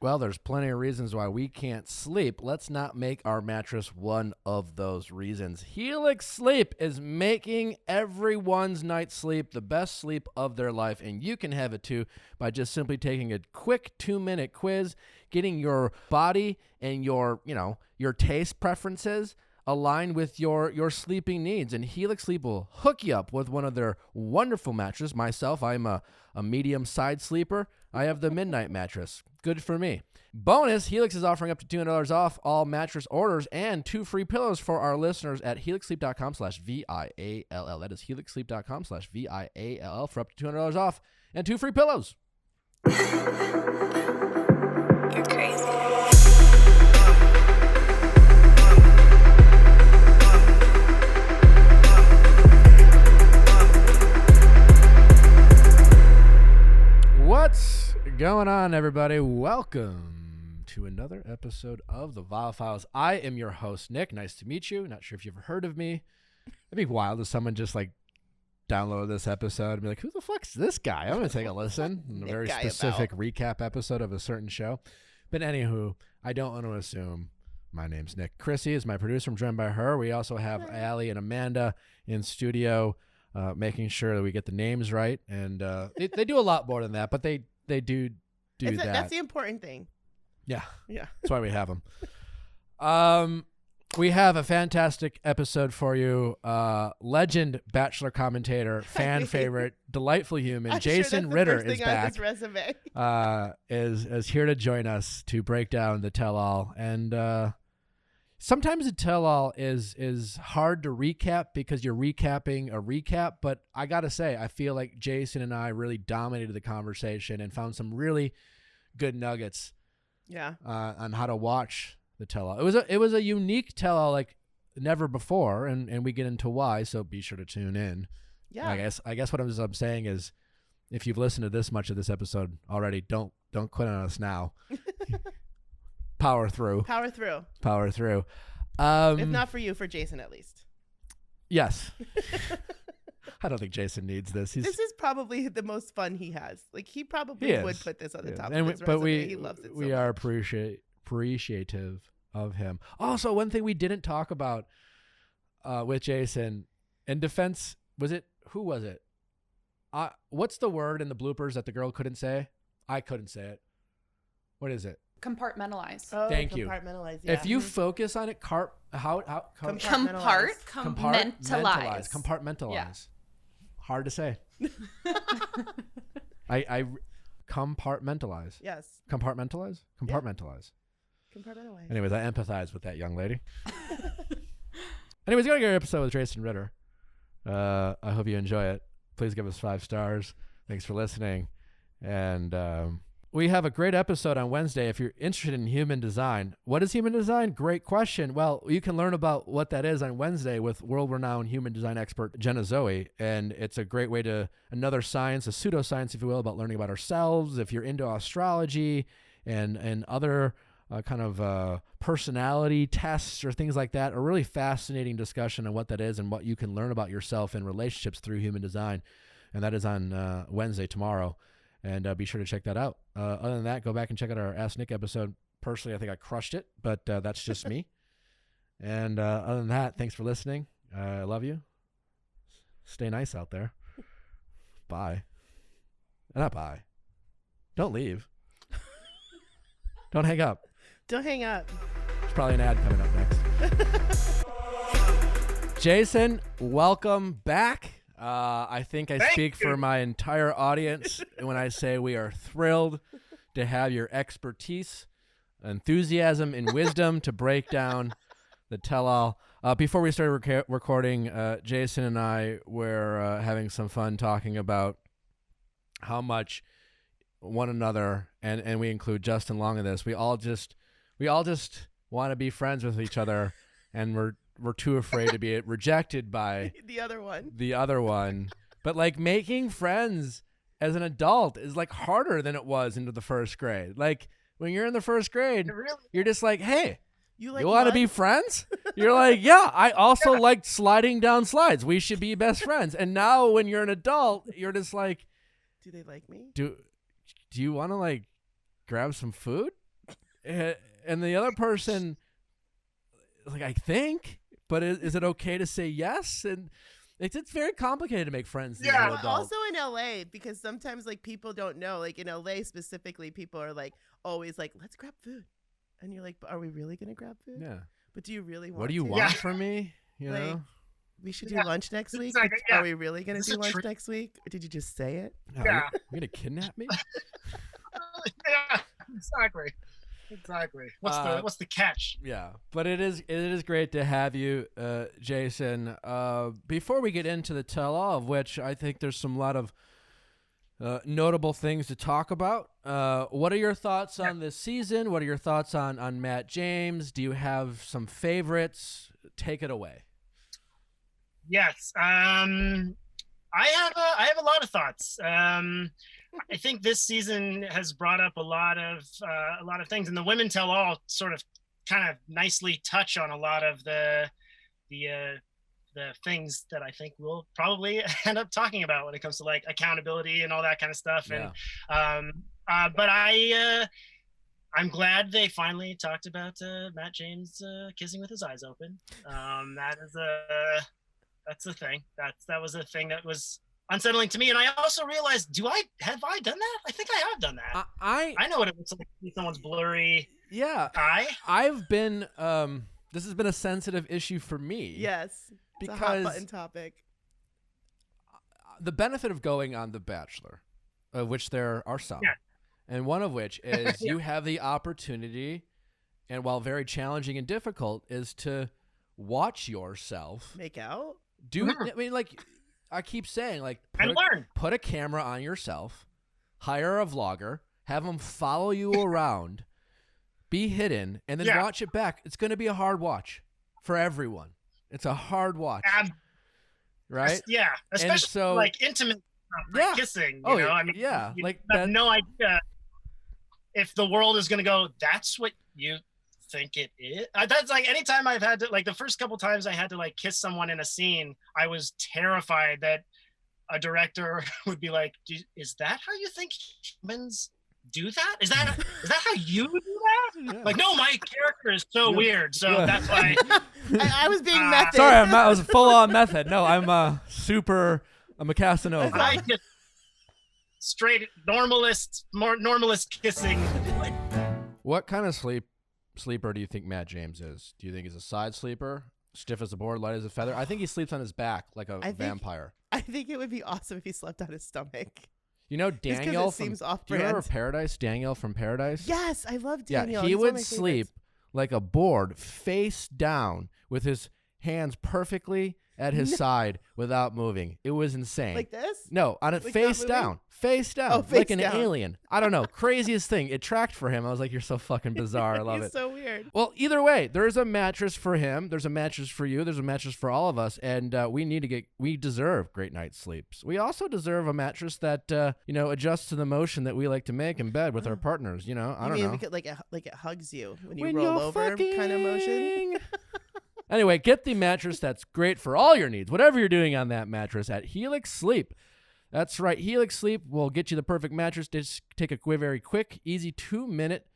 Well, there's plenty of reasons why we can't sleep. Let's not make our mattress one of those reasons. Helix Sleep is making everyone's night's sleep the best sleep of their life, and you can have it too by just simply taking a quick 2-minute quiz, getting your body and your taste preferences aligned with your sleeping needs. And Helix Sleep will hook you up with one of their wonderful mattresses. Myself, I'm a medium side sleeper. I have the midnight mattress. Good for me. Bonus, Helix is offering up to $200 off all mattress orders and 2 free pillows for our listeners at helixsleep.com/VIALL. That is helixsleep.com/VIALL for up to $200 off and 2 free pillows. You're crazy. What's going on, everybody? Welcome to another episode of the Viall Files. I am your host, Nick. Nice to meet you. Not sure if you've ever heard of me. It'd be wild if someone just download this episode and be like, who the fuck's this guy? I'm going to take a listen. A very specific recap episode of a certain show. But anywho, I don't want to assume. My name's Nick. Chrissy is my producer. I'm joined by her. We also have Allie and Amanda in studio, making sure that we get the names right. And they do a lot more than that, but they do that. That's the important thing. Yeah. Yeah. That's why we have them. We have a fantastic episode for you. Legend Bachelor commentator, fan favorite, delightful human, Jason Ritter is back. Is here to join us to break down the tell-all. And sometimes the tell-all is hard to recap because you're recapping a recap. But I got to say, I feel like Jason and I really dominated the conversation and found some really good nuggets on how to watch the tell-all. It was a unique tell-all like never before, and we get into why, so be sure to tune in. Yeah. I guess what I'm saying is, if you've listened to this much of this episode already, don't quit on us now. Power through. If not for you, for Jason at least. Yes. I don't think Jason needs this. This is probably the most fun he has. Like, he probably would put this on the top of his resume. He loves it so we are appreciative of him. Also, one thing we didn't talk about with Jason, in defense, who was it? What's the word in the bloopers that the girl couldn't say? I couldn't say it. What is it? Compartmentalize. Oh, thank you. Compartmentalize, yeah. If you focus on it, compartmentalize. Yeah. Hard to say. I compartmentalize. Yes. Compartmentalize. Compartmentalize. Anyways, I empathize with that young lady. Anyways, you got a good episode with Jason Ritter. I hope you enjoy it. Please give us 5 stars. Thanks for listening. And we have a great episode on Wednesday if you're interested in human design. What is human design? Great question. Well, you can learn about what that is on Wednesday with world-renowned human design expert Jenna Zoe. And it's a great way to another science, a pseudoscience, if you will, about learning about ourselves. If you're into astrology and other kind of personality tests or things like that, a really fascinating discussion on what that is and what you can learn about yourself and relationships through human design. And that is on Wednesday, tomorrow. And be sure to check that out. Other than that, go back and check out our Ask Nick episode. Personally, I think I crushed it, but that's just me. And other than that, thanks for listening. I love you. Stay nice out there. Bye. Not bye. Don't leave. Don't hang up. Don't hang up. There's probably an ad coming up next. Jason, welcome back. I think I speak for my entire audience when I say we are thrilled to have your expertise, enthusiasm, and wisdom to break down the tell-all. Before we started recording, Jason and I were having some fun talking about how much one another, and we include Justin Long in this, we all just want to be friends with each other, and we're too afraid to be rejected by the other one. But making friends as an adult is harder than it was into the first grade. When you're in the first grade, you're just like, hey, you want to be friends? You're like, yeah, I also like sliding down slides. We should be best friends. And now when you're an adult, you're just like, do they like me? Do you want to grab some food? and the other person, like, I think, but is it okay to say yes? And it's very complicated to make friends. Yeah. As an Also in LA, because sometimes like people don't know, like in LA specifically, people are like always like, let's grab food. And you're like, but are we really going to grab food? Yeah. But do you really want What do you to? want from me? You Like, know? we should do lunch next week. Exactly, yeah. Are we really going Is to this do a lunch treat? next week? Or did you just say it? Are Yeah. you going to kidnap me? Yeah, exactly. What's the catch? Yeah, but it is great to have you, Jason. Before we get into the tell-all, of which I think there's some lot of notable things to talk about. What are your thoughts on this season? What are your thoughts on Matt James? Do you have some favorites? Take it away. Yes. I have a lot of thoughts. I think this season has brought up a lot of things, and the Women Tell All sort of kind of nicely touch on a lot of the things that I think we'll probably end up talking about when it comes to like accountability and all that kind of stuff. Yeah. And but I'm glad they finally talked about Matt James kissing with his eyes open. That's a thing. That was a thing that was unsettling to me. And I also realized, have I done that? I think I have done that. I know what it looks like to see someone's blurry eye. I've been this has been a sensitive issue for me. Yes. It's because a hot button topic. The benefit of going on The Bachelor, of which there are some, and one of which is you have the opportunity, and while very challenging and difficult, is to watch yourself Make out? I mean, like I keep saying, like put a camera on yourself, hire a vlogger, have them follow you around, be hidden, and then watch it back. It's going to be a hard watch for everyone. It's a hard watch, right? Yeah, especially like intimate stuff, like kissing. You know? I mean, you like have no idea if the world is going to go, that's what you think it is. That's like anytime I've had to, like the first couple times I had to like kiss someone in a scene, I was terrified that a director would be like, is that how you think humans do that? Is that how you do that? Yeah. Like, no, my character is so weird, so that's why I was being method. Sorry, I was full on method. No, I'm I'm a Casanova. I just straight normalist kissing. What kind of sleeper do you think Matt James is? Do you think he's a side sleeper, stiff as a board, light as a feather? I think he sleeps on his back like a vampire. I think it would be awesome if he slept on his stomach. You know Daniel from seems off-brand. Do you remember Paradise? Daniel from Paradise? Yes, I love Daniel. Yeah, he He's one of would my sleep favorites. like a board, face down, with his hands perfectly at his side without moving. It was insane. Like this? No, on it Like face not down. Face down. Oh, face like an down. alien. I don't know. Craziest thing. It tracked for him. I was like, you're so fucking bizarre. I love He's it. so weird. Well, either way, there's a mattress for him. There's a mattress for you. There's a mattress for all of us. And we deserve great night's sleeps. We also deserve a mattress that, adjusts to the motion that we like to make in bed with our partners. I don't know. We could, like it hugs you when you roll over kind of motion. Anyway, get the mattress that's great for all your needs, whatever you're doing on that mattress at Helix Sleep. That's right. Helix Sleep will get you the perfect mattress. Just take a very quick, easy 2-minute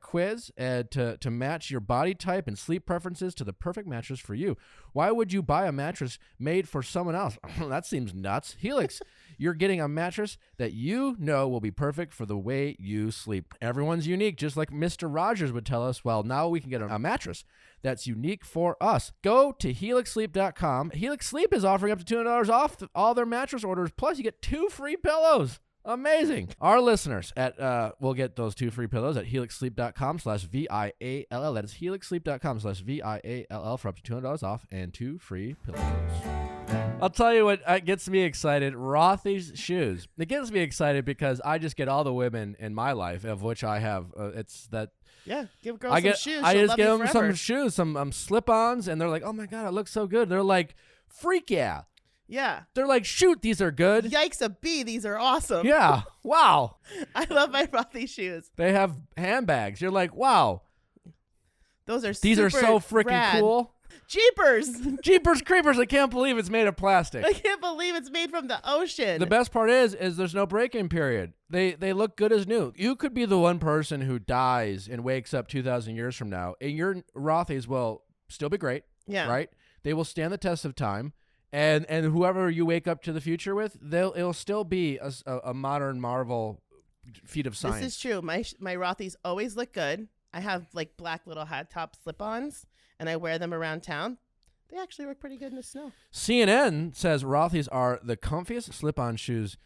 quiz to match your body type and sleep preferences to the perfect mattress for you. Why would you buy a mattress made for someone else? That seems nuts. Helix, you're getting a mattress that you know will be perfect for the way you sleep. Everyone's unique, just like Mr. Rogers would tell us. Well, now we can get a mattress that's unique for us. Go to helixsleep.com. Helix Sleep is offering up to $200 off all their mattress orders, plus you get 2 free pillows. Amazing. Our listeners will get those 2 free pillows at helixsleep.com/VIALL. That is helixsleep.com/VIALL for up to $200 off and 2 free pillows. I'll tell you what gets me excited. Rothy's shoes. It gets me excited because I just get all the women in my life, of which I have. It's that. Yeah, give a girl some shoes. I She'll just love give you them forever. some shoes, some slip-ons, and they're like, "Oh my god, it looks so good." They're like, "Freak yeah." Yeah. They're like, "Shoot, these are good." Yikes a bee, these are awesome. Yeah. Wow. I love my Rothy shoes. They have handbags. You're like, "Wow, Those are these are so freaking rad. cool." Jeepers creepers, I can't believe it's made of plastic. I can't believe it's made from the ocean. The best part is there's no break-in period. They look good as new. You could be the one person who dies and wakes up 2,000 years from now, and your Rothys will still be great. Yeah. Right? They will stand the test of time, and whoever you wake up to the future with, it'll still be a modern marvel feat of science. This is true. My Rothys always look good. I have like black little hot top slip-ons, and I wear them around town. They actually work pretty good in the snow. CNN says Rothys are the comfiest slip-on shoes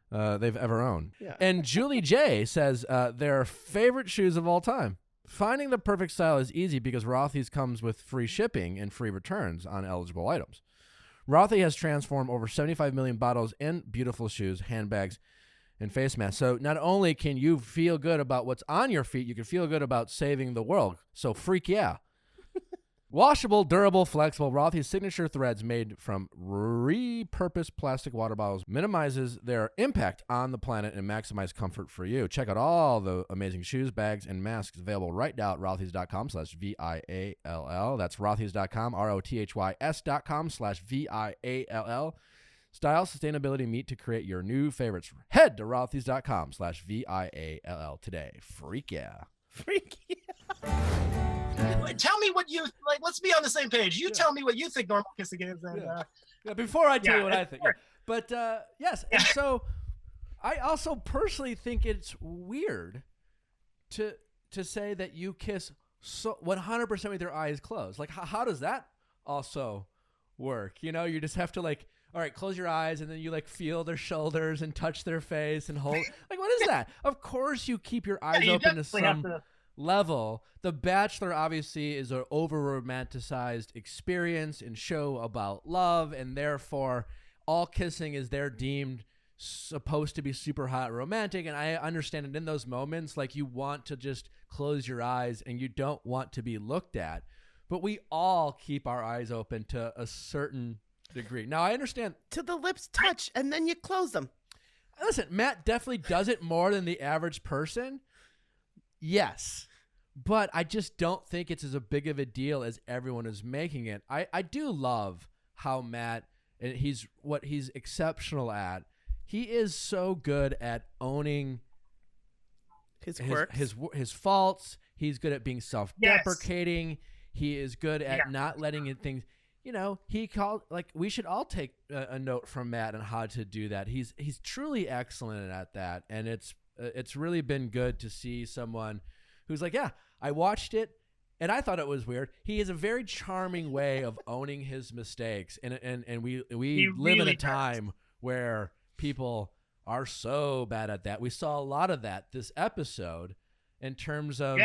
they've ever owned. Yeah. And Julie J says their favorite shoes of all time. Finding the perfect style is easy because Rothys comes with free shipping and free returns on eligible items. Rothy has transformed over 75 million bottles in beautiful shoes, handbags, and face masks. So not only can you feel good about what's on your feet, you can feel good about saving the world. So freak yeah. Washable, durable, flexible, Rothy's signature threads made from repurposed plastic water bottles minimizes their impact on the planet and maximize comfort for you. Check out all the amazing shoes, bags, and masks available right now at rothys.com/VIALL. That's rothys.com, rothys.com/VIALL. Style, sustainability meet to create your new favorites. Head to rothys.com/VIALL today. Freak yeah. Freak yeah. Tell me what you like. Let's be on the same page. You tell me what you think normal kissing is. And, before I tell you what I think. Sure. But yes, and so I also personally think it's weird to say that you kiss 100% with your eyes closed. Like, how does that also work? You know, you just have to like, all right, close your eyes, and then you like feel their shoulders and touch their face and hold. Like, what is that? Of course, you keep your eyes open to some level. The Bachelor obviously is an over-romanticized experience and show about love, and therefore all kissing is there deemed supposed to be super hot romantic. And I understand it in those moments, like you want to just close your eyes and you don't want to be looked at. But we all keep our eyes open to a certain degree. Now, I understand. Till the lips touch, and then you close them. Listen, Matt definitely does it more than the average person. Yes. But I just don't think it's as big of a deal as everyone is making it. I do love how Matt, and he's exceptional at. He is so good at owning his quirks, his faults. He's good at being self-deprecating. Yes. He is good at not letting in things. You know, he called we should all take a note from Matt on how to do that. He's truly excellent at that, and it's really been good to see someone who's like, yeah, I watched it and I thought it was weird. He has a very charming way of owning his mistakes, and we live in a time where people are so bad at that. We saw a lot of that this episode in terms of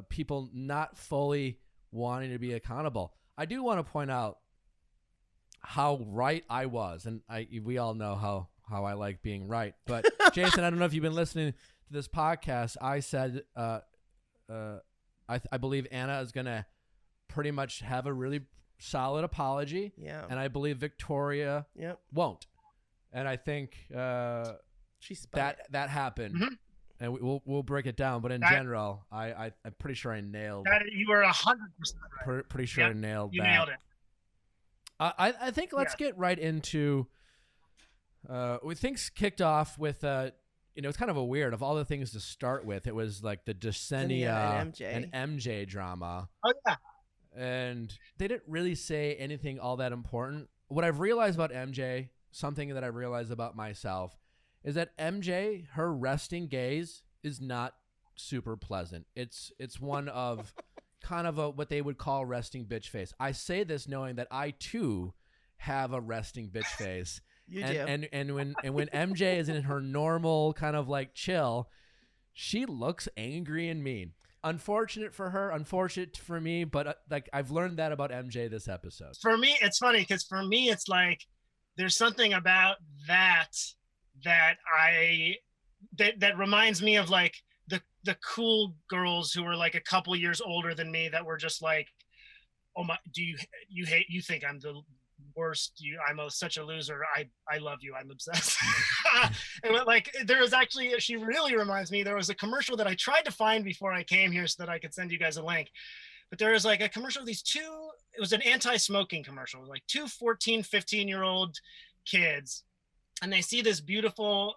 people not fully wanting to be accountable. I do want to point out how right I was, and we all know how I like being right. But Jason, I don't know if you've been listening to this podcast. I said I believe Anna is going to pretty much have a really solid apology. Yeah. And I believe Victoria won't. And I think that happened. Mm-hmm. And we'll break it down. But in general, I'm pretty sure I nailed that. You were 100% right. Pretty sure I nailed you that. You nailed it. I think let's get right into things kicked off with it's kind of a weird of all the things to start with. It was like the Desenia and MJ drama. Oh yeah. And they didn't really say anything all that important. What I've realized about MJ, something that I've realized about myself, is that MJ, her resting gaze is not super pleasant. It's one of kind of what they would call resting bitch face. I say this knowing that I too have a resting bitch face. You do. And when MJ is in her normal kind of like chill, she looks angry and mean. Unfortunate for her, unfortunate for me, but like I've learned that about MJ this episode. For me, it's funny because for me, it's like there's something about that reminds me of like the cool girls who were like a couple years older than me that were just like, oh my, you think I'm the worst, I'm such a loser, I love you, I'm obsessed. And like there was actually, she really reminds me, there was a commercial that I tried to find before I came here so that I could send you guys a link, but there was like a commercial of these two, it was an anti-smoking commercial. It was like 2 14, 15-year-old kids, and they see this beautiful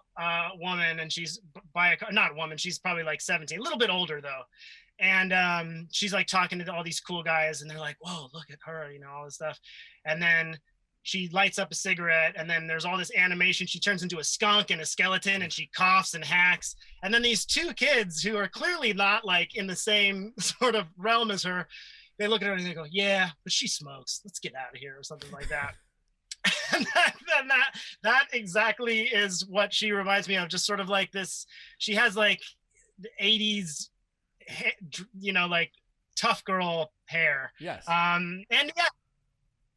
woman, and she's not a woman, she's probably like 17, a little bit older though. And she's like talking to all these cool guys, and they're like, whoa, look at her, you know, all this stuff. And then she lights up a cigarette, and then there's all this animation. She turns into a skunk and a skeleton, and she coughs and hacks. And then these two kids who are clearly not like in the same sort of realm as her, they look at her and they go, yeah, but she smokes. Let's get out of here, or something like that. And that exactly is what she reminds me of. Just sort of like this, she has like the 80s, you know, like tough girl hair. Yes. And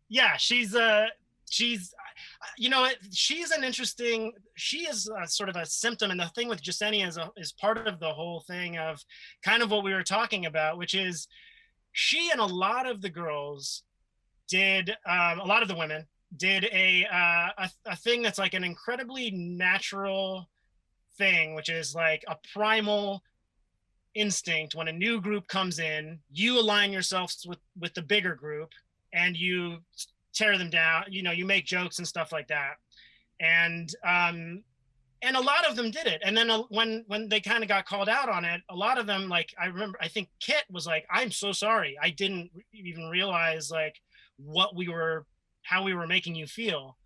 yeah, she's you know, she's an interesting, she is sort of a symptom. And the thing with Yesenia is part of the whole thing of kind of what we were talking about, which is she and a lot of the girls did, a lot of the women did a thing that's like an incredibly natural thing, which is like a primal instinct. When a new group comes in, you align yourselves with the bigger group, and you tear them down, you know, you make jokes and stuff like that. And a lot of them did it. And then when they kind of got called out on it, a lot of them, like, I remember, I think Kit was like, I'm so sorry. I didn't even realize like how we were making you feel.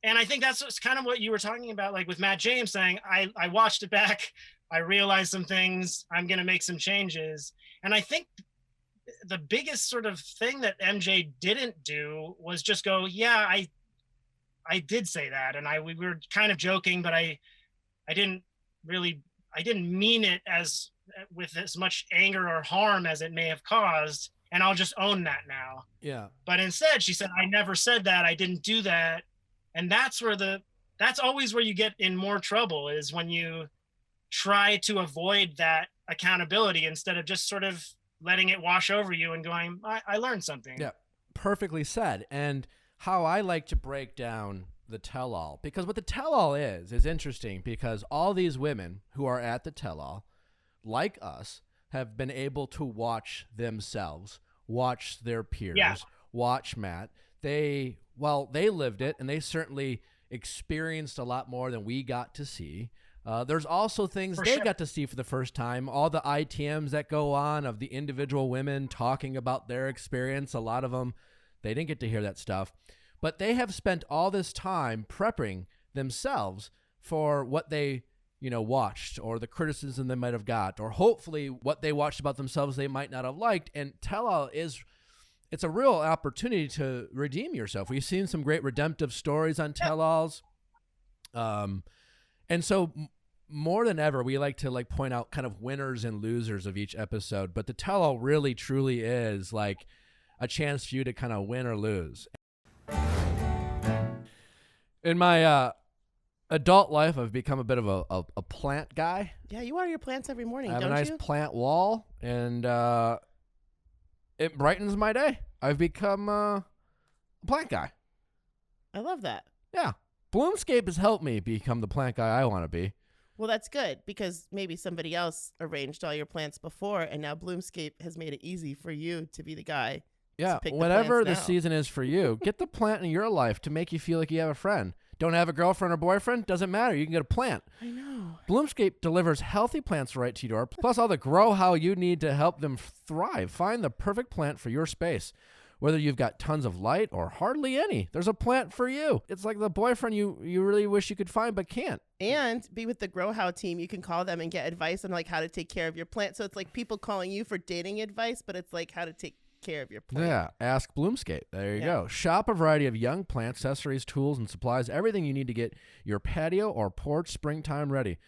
And I think that's kind of what you were talking about, like with Matt James saying, I watched it back. I realized some things, I'm going to make some changes. And I think the biggest sort of thing that MJ didn't do was just go, yeah, I did say that. And we were kind of joking, but I didn't mean it with as much anger or harm as it may have caused. And I'll just own that now. Yeah. But instead she said, I never said that. I didn't do that. And that's always where you get in more trouble, is when you try to avoid that accountability instead of just sort of letting it wash over you and going, I learned something. Yeah, perfectly said. And how I like to break down the tell-all, because what the tell-all is interesting, because all these women who are at the tell-all, like us, have been able to watch themselves, watch their peers, watch Matt. They lived it, and they certainly experienced a lot more than we got to see. There's also things they got to see for the first time, all the ITMs that go on of the individual women talking about their experience. A lot of them, they didn't get to hear that stuff, but they have spent all this time prepping themselves for what they, you know, watched, or the criticism they might have got, or hopefully what they watched about themselves they might not have liked. And tell-all it's a real opportunity to redeem yourself. We've seen some great redemptive stories on tell-alls. And so more than ever, we like to like point out kind of winners and losers of each episode, but the tell-all really truly is like a chance for you to kind of win or lose. In my adult life, I've become a bit of a plant guy. Yeah, you water your plants every morning, don't you? I have a nice plant wall, and it brightens my day. I've become a plant guy. I love that. Yeah. Bloomscape has helped me become the plant guy I want to be. Well, that's good, because maybe somebody else arranged all your plants before, and now Bloomscape has made it easy for you to be the guy. Yeah, whatever the season is for you, get the plant in your life to make you feel like you have a friend. Don't have a girlfriend or boyfriend? Doesn't matter. You can get a plant. I know. Bloomscape delivers healthy plants right to your door, plus all the grow-how you need to help them thrive. Find the perfect plant for your space. Whether you've got tons of light or hardly any, there's a plant for you. It's like the boyfriend you really wish you could find but can't. And be with the Grow How team. You can call them and get advice on like how to take care of your plant. So it's like people calling you for dating advice, but it's like how to take care of your plant. Yeah, ask Bloomscape. There you go. Shop a variety of young plant accessories, tools, and supplies. Everything you need to get your patio or porch springtime ready.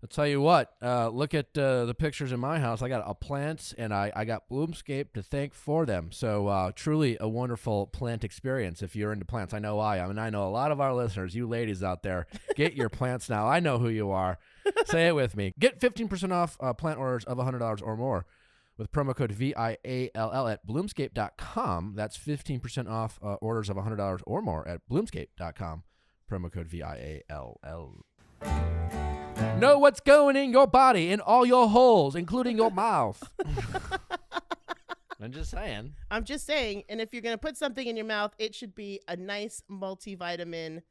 I'll tell you what, look at the pictures in my house. I got a plants, and I got Bloomscape to thank for them. So truly a wonderful plant experience if you're into plants. I know I am, and I know a lot of our listeners, you ladies out there, get your plants now. I know who you are. Say it with me. Get 15% off plant orders of $100 or more with promo code VIALL at bloomscape.com. That's 15% off orders of $100 or more at bloomscape.com. Promo code VIALL. Know what's going in your body, in all your holes, including your mouth. I'm just saying. I'm just saying. And if you're going to put something in your mouth, it should be a nice multivitamin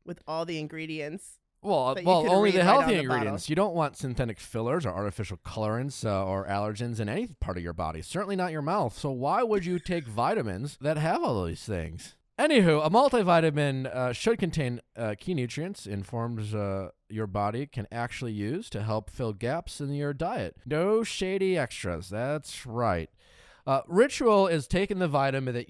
with all the ingredients. Well, only the healthy ingredients. You don't want synthetic fillers or artificial colorants or allergens in any part of your body. Certainly not your mouth. So why would you take vitamins that have all these things? Anywho, a multivitamin should contain key nutrients in forms your body can actually use to help fill gaps in your diet. No shady extras. That's right. Ritual is taking the vitamin that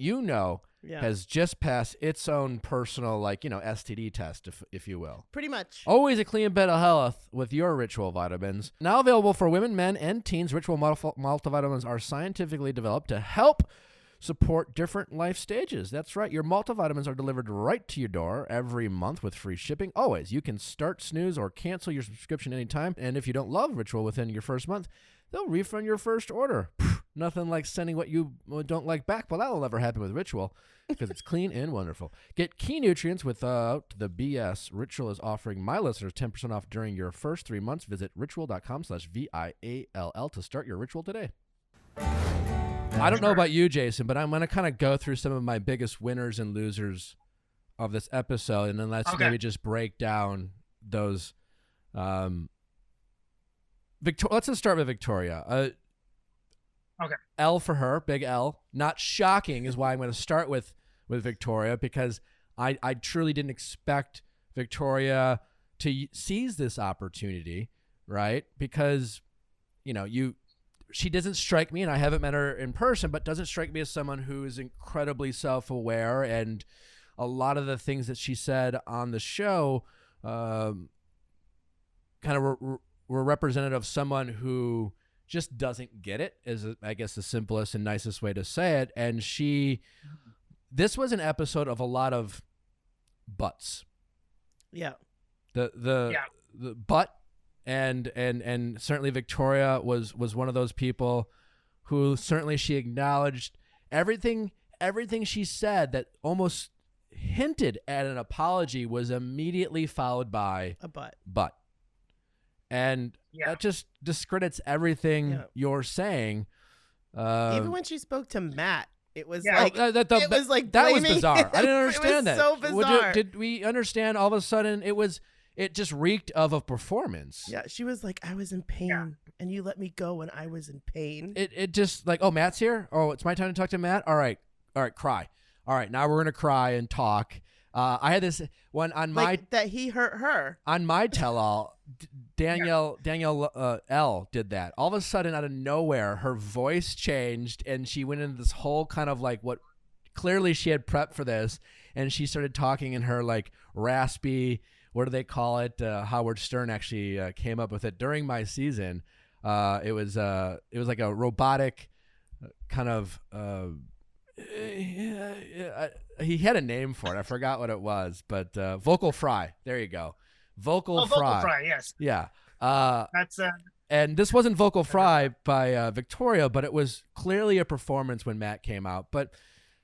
has just passed its own personal, STD test, if you will. Pretty much. Always a clean bit of health with your Ritual vitamins. Now available for women, men, and teens, Ritual multivitamins are scientifically developed to help support different life stages. That's right. Your multivitamins are delivered right to your door every month with free shipping. Always. You can start, snooze, or cancel your subscription anytime. And if you don't love Ritual within your first month, they'll refund your first order. Nothing like sending what you don't like back. Well, that will never happen with Ritual because it's clean and wonderful. Get key nutrients without the BS. Ritual is offering my listeners 10% off during your first 3 months. Visit ritual.com/VIALL to start your Ritual today. I don't know about you, Jason, but I'm going to kind of go through some of my biggest winners and losers of this episode, and then let's maybe just break down those. Let's just start with Victoria. L for her, big L. Not shocking is why I'm going to start with Victoria, because I truly didn't expect Victoria to seize this opportunity, right? Because, she doesn't strike me, and I haven't met her in person, but doesn't strike me as someone who is incredibly self-aware, and a lot of the things that she said on the show kind of were representative of someone who just doesn't get it, is I guess the simplest and nicest way to say it. And this was an episode of a lot of buts. Yeah. The butt. And certainly Victoria was one of those people who certainly she acknowledged everything she said that almost hinted at an apology was immediately followed by a but. And that just discredits everything you're saying. Even when she spoke to Matt, it was that was bizarre. I didn't understand that. So bizarre. Did we understand all of a sudden it just reeked of a performance? Yeah, she was like, I was in pain, and you let me go when I was in pain. It just like, oh, Matt's here? Oh, it's my time to talk to Matt? All right, cry. All right, now we're going to cry and talk. I had this one on that he hurt her. On my tell-all, Danielle L did that. All of a sudden, out of nowhere, her voice changed, and she went into this whole kind of like what clearly she had prepped for this, and she started talking in her like raspy, what do they call it? Howard Stern actually came up with it during my season. It was like a robotic kind of. He had a name for it. I forgot what it was, but vocal fry. There you go, vocal fry. Vocal fry, yes. Yeah. That's. And this wasn't vocal fry by Victoria, but it was clearly a performance when Matt came out. But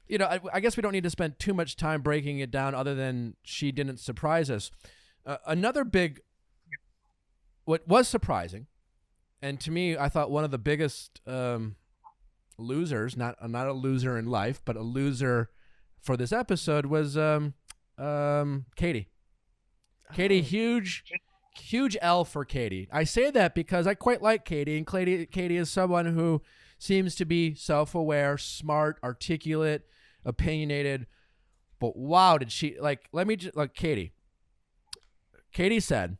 I guess we don't need to spend too much time breaking it down, other than she didn't surprise us. Another big, what was surprising, and to me, I thought one of the biggest losers, not a loser in life, but a loser for this episode was Katie. Katie, huge L for Katie. I say that because I quite like Katie, and Katie is someone who seems to be self-aware, smart, articulate, opinionated. But wow, did she Katie. Katie said,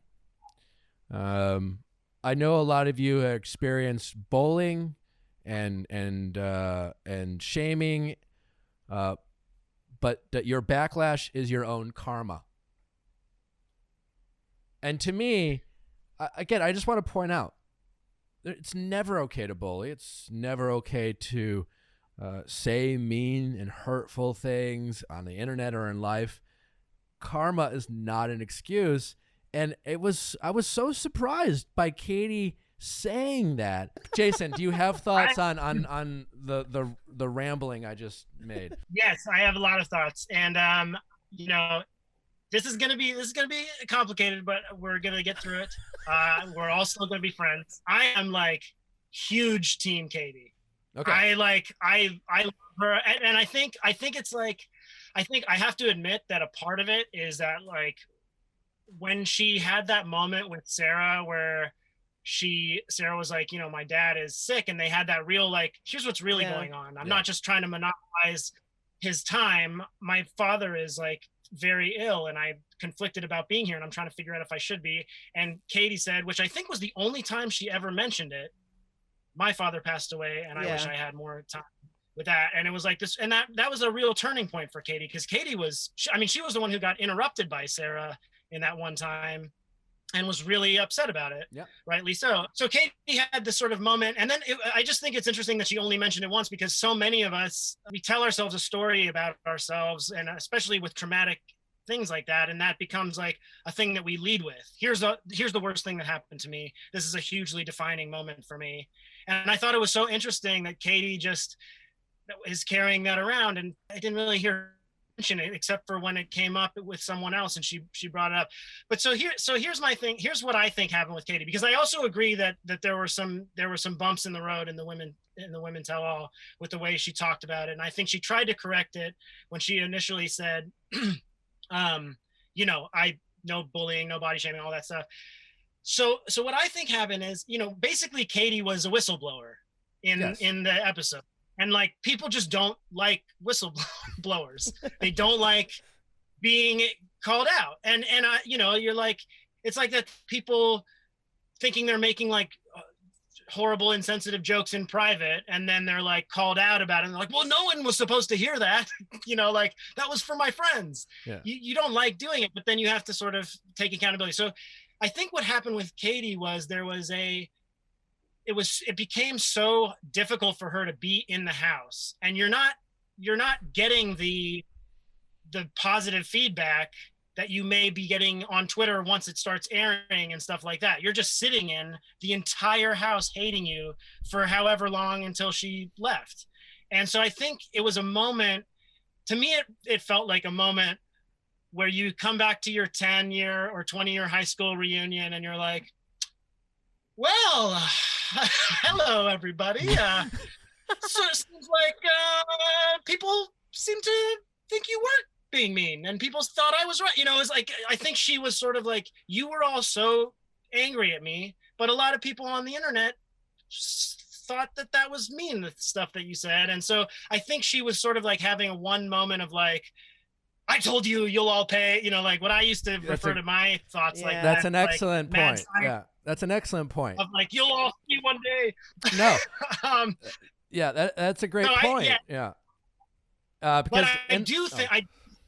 I know a lot of you have experienced bullying and shaming, but that your backlash is your own karma. And to me, again, I just want to point out, it's never okay to bully. It's never okay to say mean and hurtful things on the internet or in life. Karma is not an excuse. And I was so surprised by Katie saying that. Jason, do you have thoughts on the rambling I just made? Yes, I have a lot of thoughts, and this is gonna be complicated, but we're gonna get through it. We're all still gonna be friends. I am like huge team Katie. Okay. I love her, and I think it's like, I think I have to admit that a part of it is that like when she had that moment with Sarah where Sarah was like, my dad is sick, and they had that real like, here's what's really going on. I'm not just trying to monopolize his time. My father is like very ill, and I'm conflicted about being here, and I'm trying to figure out if I should be. And Katie said, which I think was the only time she ever mentioned it, my father passed away, and I wish I had more time with that. And it was like this, and that was a real turning point for Katie, because Katie was, she was the one who got interrupted by Sarah in that one time and was really upset about it. Yeah. Rightly so. So Katie had this sort of moment. And then I just think it's interesting that she only mentioned it once, because so many of us, we tell ourselves a story about ourselves, and especially with traumatic things like that. And that becomes like a thing that we lead with. Here's the worst thing that happened to me. This is a hugely defining moment for me. And I thought it was so interesting that Katie just is carrying that around. And I didn't really hear her mention it except for when it came up with someone else, and she brought it up. But so here's my thing. Here's what I think happened with Katie, because I also agree that there were some bumps in the road in the women tell all with the way she talked about it. And I think she tried to correct it when she initially said, I no bullying, no body shaming, all that stuff. So what I think happened is, basically Katie was a whistleblower in the episode. And like, people just don't like whistleblowers. They don't like being called out. And you're like, it's like that people thinking they're making like horrible, insensitive jokes in private, and then they're like called out about it. And they're like, well, no one was supposed to hear that. Like, that was for my friends. Yeah. You don't like doing it, but then you have to sort of take accountability. So I think what happened with Katie was it became so difficult for her to be in the house, and you're not getting the positive feedback that you may be getting on Twitter once it starts airing and stuff like that. You're just sitting in the entire house hating you for however long until she left. And so I think it was a moment, to me, it felt like a moment where you come back to your 10-year or 20-year high school reunion, and you're like, well, hello, everybody. So it seems like people seem to think you weren't being mean, and people thought I was right. It's like, I think she was sort of like, you were all so angry at me, but a lot of people on the internet thought that was mean, the stuff that you said. And so I think she was sort of like having a one moment of like, I told you, you'll all pay, like what I used to refer to my thoughts like that. That's an like excellent point. Yeah, that's an excellent point. Of like, you'll all see one day. No. Yeah, that's a great point. Yeah. Because but I do think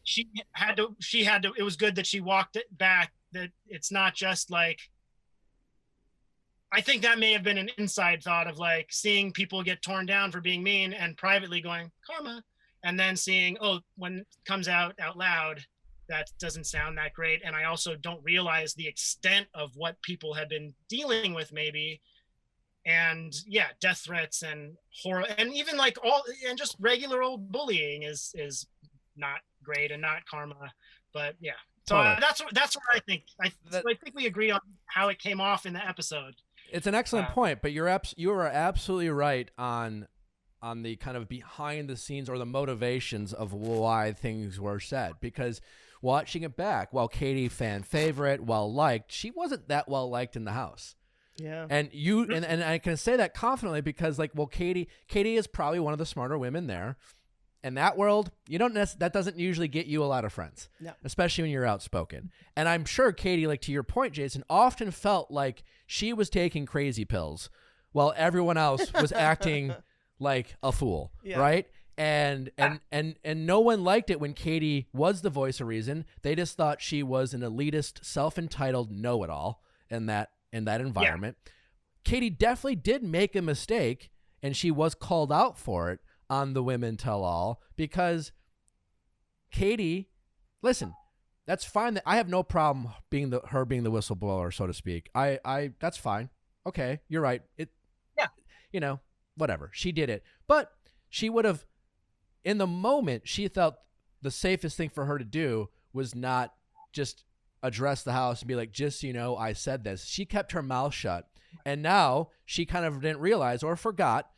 she had to, it was good that she walked it back, that it's not just like, I think that may have been an inside thought of like seeing people get torn down for being mean and privately going karma, and then seeing, when it comes out loud, that doesn't sound that great. And I also don't realize the extent of what people have been dealing with, maybe. And death threats and horror, and even like and just regular old bullying is not great and not karma. But yeah, so Totally. That's what I think. I think we agree on how it came off in the episode. It's an excellent point, but you are absolutely right on the kind of behind the scenes or the motivations of why things were said. Because watching it back, while Katie fan favorite, well liked, she wasn't that well liked in the house. Yeah. And and I can say that confidently because Katie is probably one of the smarter women there. In that world, that doesn't usually get you a lot of friends, especially when you're outspoken. And I'm sure Katie, like to your point, Jason, often felt like she was taking crazy pills while everyone else was acting like a fool, right? And no one liked it when Katie was the voice of reason. They just thought she was an elitist, self-entitled know-it-all in that environment. Katie definitely did make a mistake, and she was called out for it on the Women Tell All, because Katie, listen, that's fine. I have no problem being the whistleblower, so to speak. I that's fine. Okay, you're right. Whatever. She did it, but she would have, in the moment, she felt the safest thing for her to do was not just address the house and be like, just so you know, I said this. She kept her mouth shut, and now she kind of didn't realize or forgot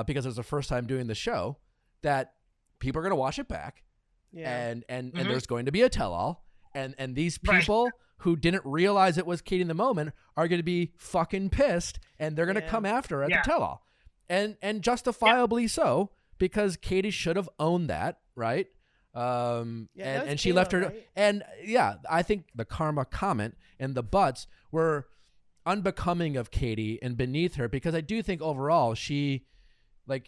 because it was the first time doing the show, that people are going to watch it back. Yeah. And there's going to be a tell-all. And these people who didn't realize it was Katie in the moment are going to be fucking pissed, and they're going to come after her at the tell-all. And justifiably so, because Katie should have owned that, right? And she left her. Right? And I think the karma comment and the butts were unbecoming of Katie and beneath her, because I do think overall she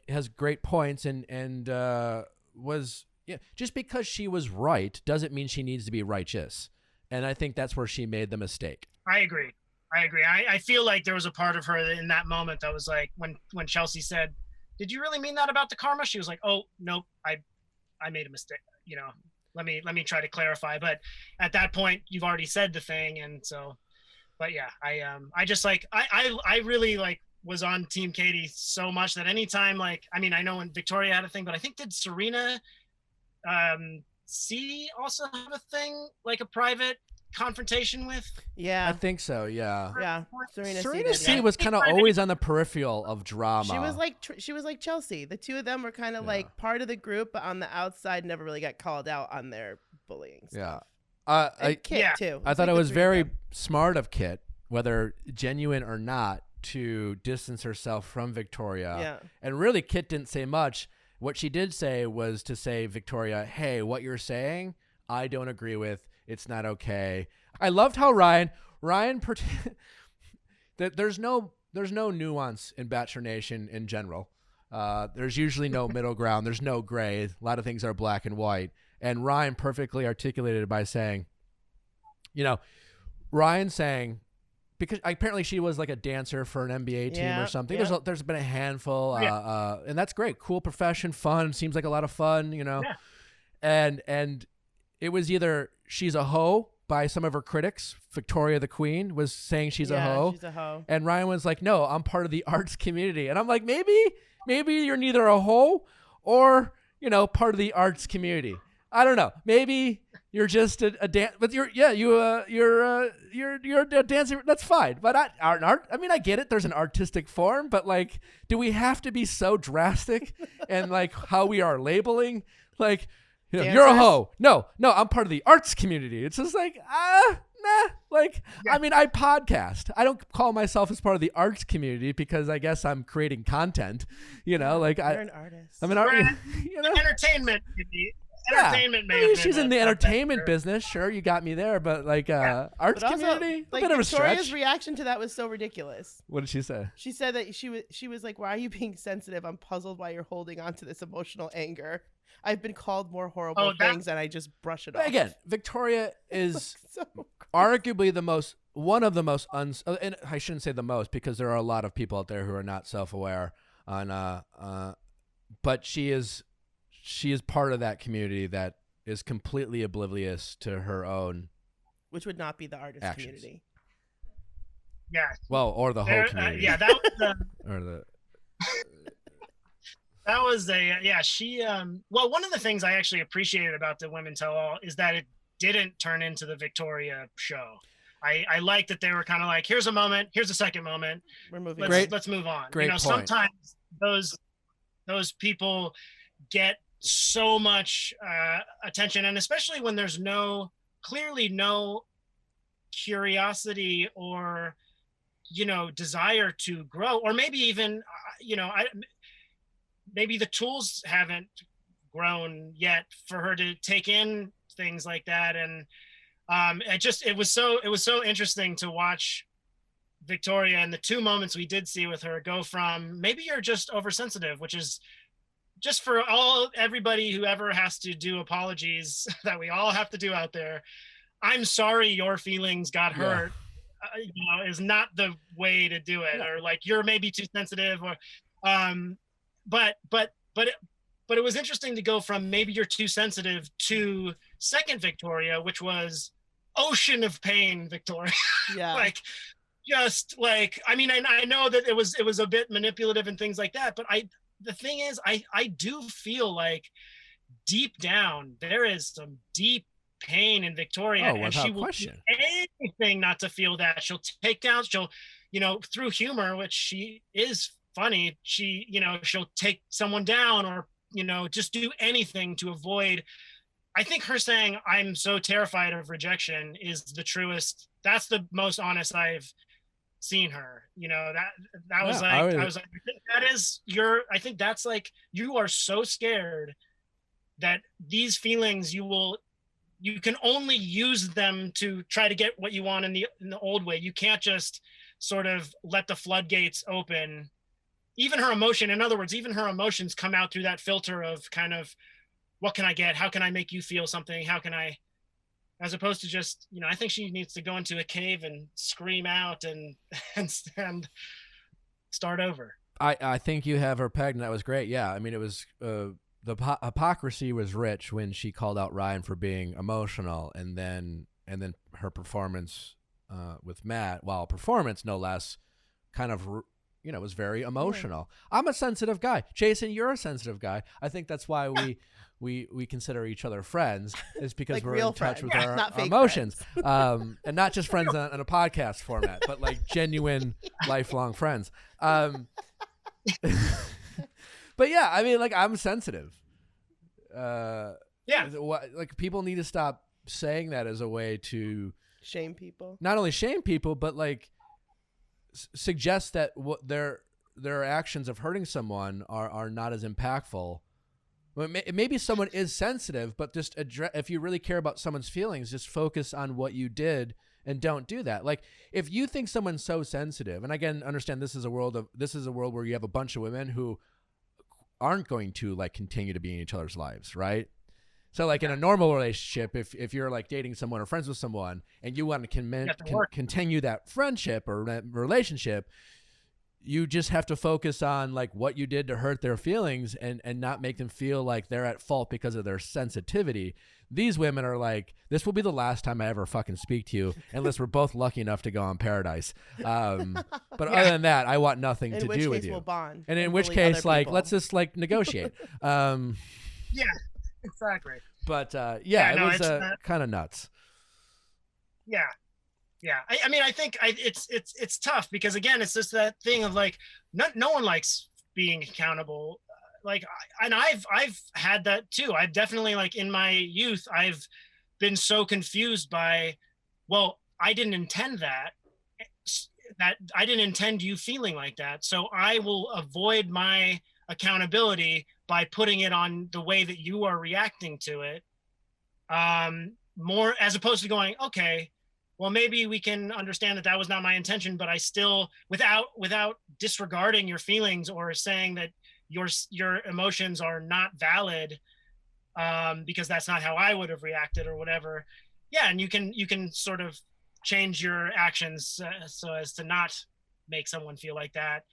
has great points and was just because she was right doesn't mean she needs to be righteous. And I think that's where she made the mistake. I agree. I feel like there was a part of her in that moment that was like when Chelsea said, "Did you really mean that about the karma?" She was like, "Oh, nope, I made a mistake. Let me try to clarify." But at that point, you've already said the thing, and so. But yeah, I just I really was on Team Katie so much that anytime I know when Victoria had a thing, but I think did Serena C also have a thing, a private confrontation with? Yeah, I think so. Yeah. Serena C was kind of always on the peripheral of drama. She was like Chelsea. The two of them were kind of part of the group, but on the outside, never really got called out on their bullying stuff. Kit too. I thought it was very smart of Kit, whether genuine or not, to distance herself from Victoria. Yeah. And really, Kit didn't say much. What she did say was to say, Victoria, hey, what you're saying, I don't agree with. It's not okay. I loved how Ryan that there's no nuance in Bachelor Nation in general. There's usually no middle ground. There's no gray. A lot of things are black and white. And Ryan perfectly articulated it by saying, Ryan saying, because apparently she was a dancer for an NBA team or something. Yeah. There's been a handful, and that's great. Cool profession, fun. Seems like a lot of fun, Yeah. And it was either she's a hoe by some of her critics. Victoria the Queen was saying she's a hoe. She's a hoe. And Ryan was like, no, I'm part of the arts community. And I'm like, maybe you're neither a hoe or, part of the arts community. I don't know. Maybe you're just a dance, but you're a dancer. That's fine. But I get it. There's an artistic form, but do we have to be so drastic and how we are labeling? You're a hoe. No, I'm part of the arts community. It's just nah. I podcast. I don't call myself as part of the arts community because I guess I'm creating content. You're an artist. I'm an artist. Entertainment. Entertainment she's in the entertainment business. Sure, you got me there, but arts but also, community, a bit of a stretch. Victoria's reaction to that was so ridiculous. What did she say? She said that she was like, "Why are you being sensitive? I'm puzzled why you're holding on to this emotional anger. I've been called more horrible things, and I just brush it off." Again, Victoria is arguably one of the most and I shouldn't say the most because there are a lot of people out there who are not self-aware but she is part of that community that is completely oblivious to her own, which would not be the artist community. Yeah. Well, or the whole community. That was or the. That was she. Well, one of the things I actually appreciated about the Women Tell All is that it didn't turn into the Victoria show. I like that they were kind of like, here's a moment, here's a second moment. We're moving. Let's move on. Great point. Sometimes those people get so much attention, and especially when there's clearly no curiosity or desire to grow, or maybe even maybe the tools haven't grown yet for her to take in things like that. And it was so interesting to watch Victoria and the two moments we did see with her go from maybe you're just oversensitive, which is just for everybody who ever has to do apologies that we all have to do out there. I'm sorry your feelings got hurt. Is not the way to do it. Or you're maybe too sensitive, or but it was interesting to go from maybe you're too sensitive to second Victoria, which was ocean of pain Victoria. Yeah. I know that it was a bit manipulative and things like that, but the thing is, I do feel like deep down there is some deep pain in Victoria, and she will do anything not to feel that. She'll take down, through humor, which she is funny, she'll take someone down or, just do anything to avoid. I think her saying, I'm so terrified of rejection is the truest. That's the most honest I've seen her. That was I was like, I think that's like, you are so scared that these feelings you can only use them to try to get what you want in the old way. You can't just sort of let the floodgates open. Even her emotions come out through that filter of kind of, what can I get? How can I make you feel something? How can I, as opposed to just, I think she needs to go into a cave and scream out and start over. I think you have her pegged, and that was great. Yeah. I mean, it was, the hypocrisy was rich when she called out Ryan for being emotional, and then her performance with Matt, while performance no less, kind of was very emotional. Yeah. I'm a sensitive guy. Jason, you're a sensitive guy. I think that's why we consider each other friends, is because like we're in touch friends. with our emotions, and not just friends on a podcast format, but like genuine lifelong friends. But yeah, I mean, like, I'm sensitive. Like, people need to stop saying that as a way to shame people. Not only shame people, but like suggest that what their actions of hurting someone are not as impactful. Well, maybe someone is sensitive, but just if you really care about someone's feelings, just focus on what you did and don't do that. Like, if you think someone's so sensitive, and again, understand this is a world where you have a bunch of women who aren't going to like continue to be in each other's lives, right? So like in a normal relationship, if you're like dating someone or friends with someone and you want to continue that friendship or relationship, you just have to focus on like what you did to hurt their feelings and not make them feel like they're at fault because of their sensitivity. These women are like, this will be the last time I ever fucking speak to you unless we're both lucky enough to go on Paradise. But other than that, I want nothing to do with you. We'll bond and in which case, like, let's just like negotiate. Yeah, exactly. But it was kind of nuts. Yeah. Yeah, I mean, I think it's tough because, again, it's just that thing of like, no one likes being accountable. And I've had that too. I've definitely, like, in my youth, I've been so confused by, well, I didn't intend that I didn't intend you feeling like that. So I will avoid my accountability by putting it on the way that you are reacting to it. More as opposed to going, okay, well, maybe we can understand that was not my intention, but I still, without disregarding your feelings or saying that your emotions are not valid, because that's not how I would have reacted or whatever. Yeah, and you can sort of change your actions so as to not make someone feel like that.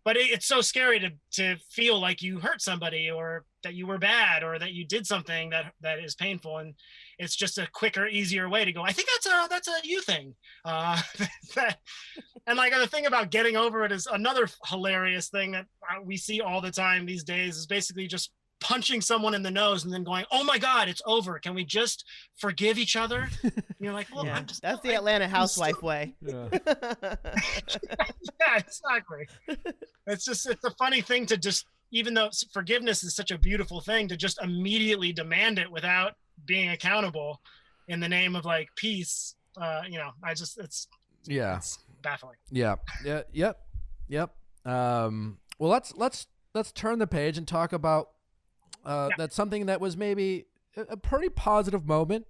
But it's so scary to feel like you hurt somebody or that you were bad or that you did something that is painful. And it's just a quicker, easier way to go, I think that's a you thing. And like the thing about getting over it is another hilarious thing that we see all the time these days is basically just punching someone in the nose and then going, oh my God, it's over. Can we just forgive each other? And you're like, well, yeah, that's the Atlanta housewife way. Yeah. Yeah, exactly. It's a funny thing to just, even though forgiveness is such a beautiful thing, to just immediately demand it without being accountable in the name of like peace. It's baffling. Yeah. Yep. Well, let's turn the page and talk about that's something that was maybe a pretty positive moment.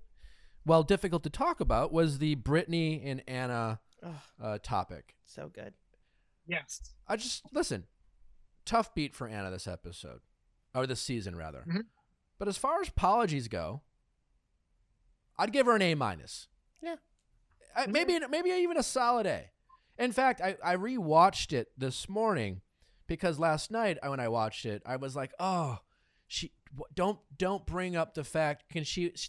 While difficult to talk about, was the Brittany and Anna topic. So good. Yes. Listen, tough beat for Anna this episode, or this season rather. Mm-hmm. But as far as apologies go, I'd give her an A-. Yeah. Maybe even a solid A. In fact, I rewatched it this morning because last night when I watched it, I was like, oh, don't bring up the fact.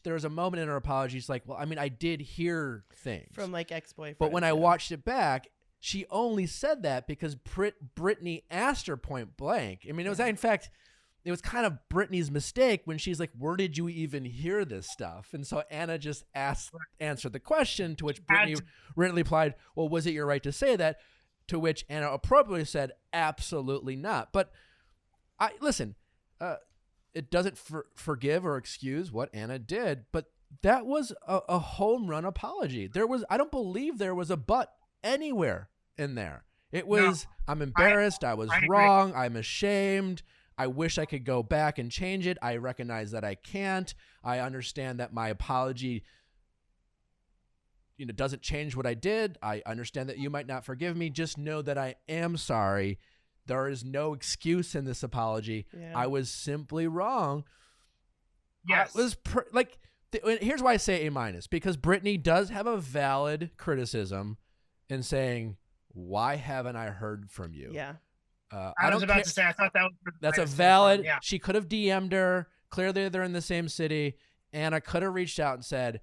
There was a moment in her apology. She's like, well, I mean, I did hear things from like ex-boyfriends. But when I watched it back, she only said that because Brittany asked her point blank. I mean, it was kind of Brittany's mistake when she's like, where did you even hear this stuff? And so Anna just answered the question, to which Brittany replied, well, was it your right to say that? To which Anna appropriately said, absolutely not. But listen, it doesn't forgive or excuse what Anna did, but that was a home run apology. I don't believe there was a but anywhere in there. It was, I'm embarrassed. I was wrong. I'm ashamed. I wish I could go back and change it. I recognize that I can't. I understand that my apology, doesn't change what I did. I understand that you might not forgive me. Just know that I am sorry. There is no excuse in this apology. Yeah. I was simply wrong. Yes. Here's why I say A-, because Brittany does have a valid criticism in saying, why haven't I heard from you? Yeah. I was about to say, I thought that was... That's a valid... Yeah. She could have DM'd her. Clearly, they're in the same city. Anna could have reached out and said,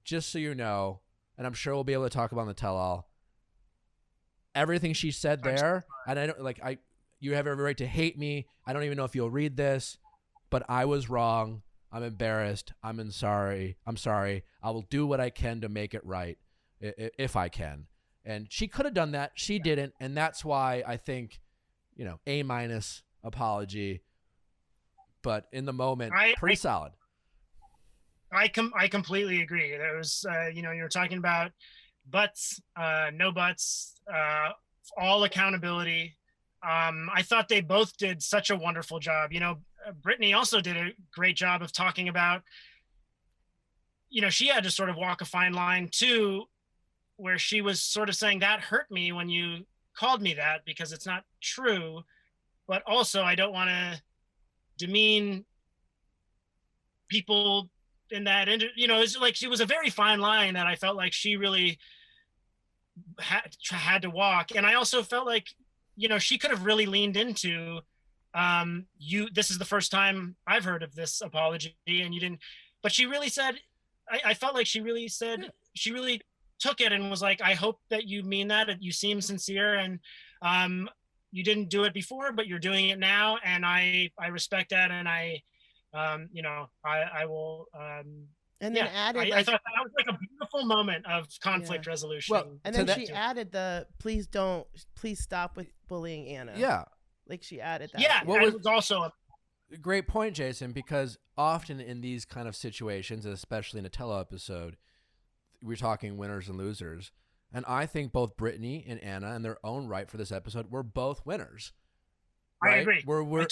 just so you know, and I'm sure we'll be able to talk about in the tell-all, everything she said there, and I don't you have every right to hate me. I don't even know if you'll read this, but I was wrong. I'm embarrassed. I'm sorry. I will do what I can to make it right if I can. And she could have done that. She didn't, and that's why I think, A- apology, but in the moment, pretty solid. I completely agree. There was, you were talking about buts, no buts, all accountability. I thought they both did such a wonderful job. Brittany also did a great job of talking about, she had to sort of walk a fine line too, where she was sort of saying that hurt me when you called me that because it's not true, but also I don't want to demean people in that, it's like she was a very fine line that I felt like she really had to walk. And I also felt like, she could have really leaned into, this is the first time I've heard of this apology and you didn't, but she really said, I felt like she really said, she really took it and was like, I hope that you mean that you seem sincere and you didn't do it before, but you're doing it now. And I respect that. And I will, and then added, I thought that was like a beautiful moment of conflict resolution. Well, and then she added please stop with bullying Anna. Yeah. Like she added that. Yeah. That was also a great point, Jason, because often in these kind of situations, especially in a tele episode, we're talking winners and losers. And I think both Brittany and Anna in their own right for this episode were both winners. Right? I agree. We're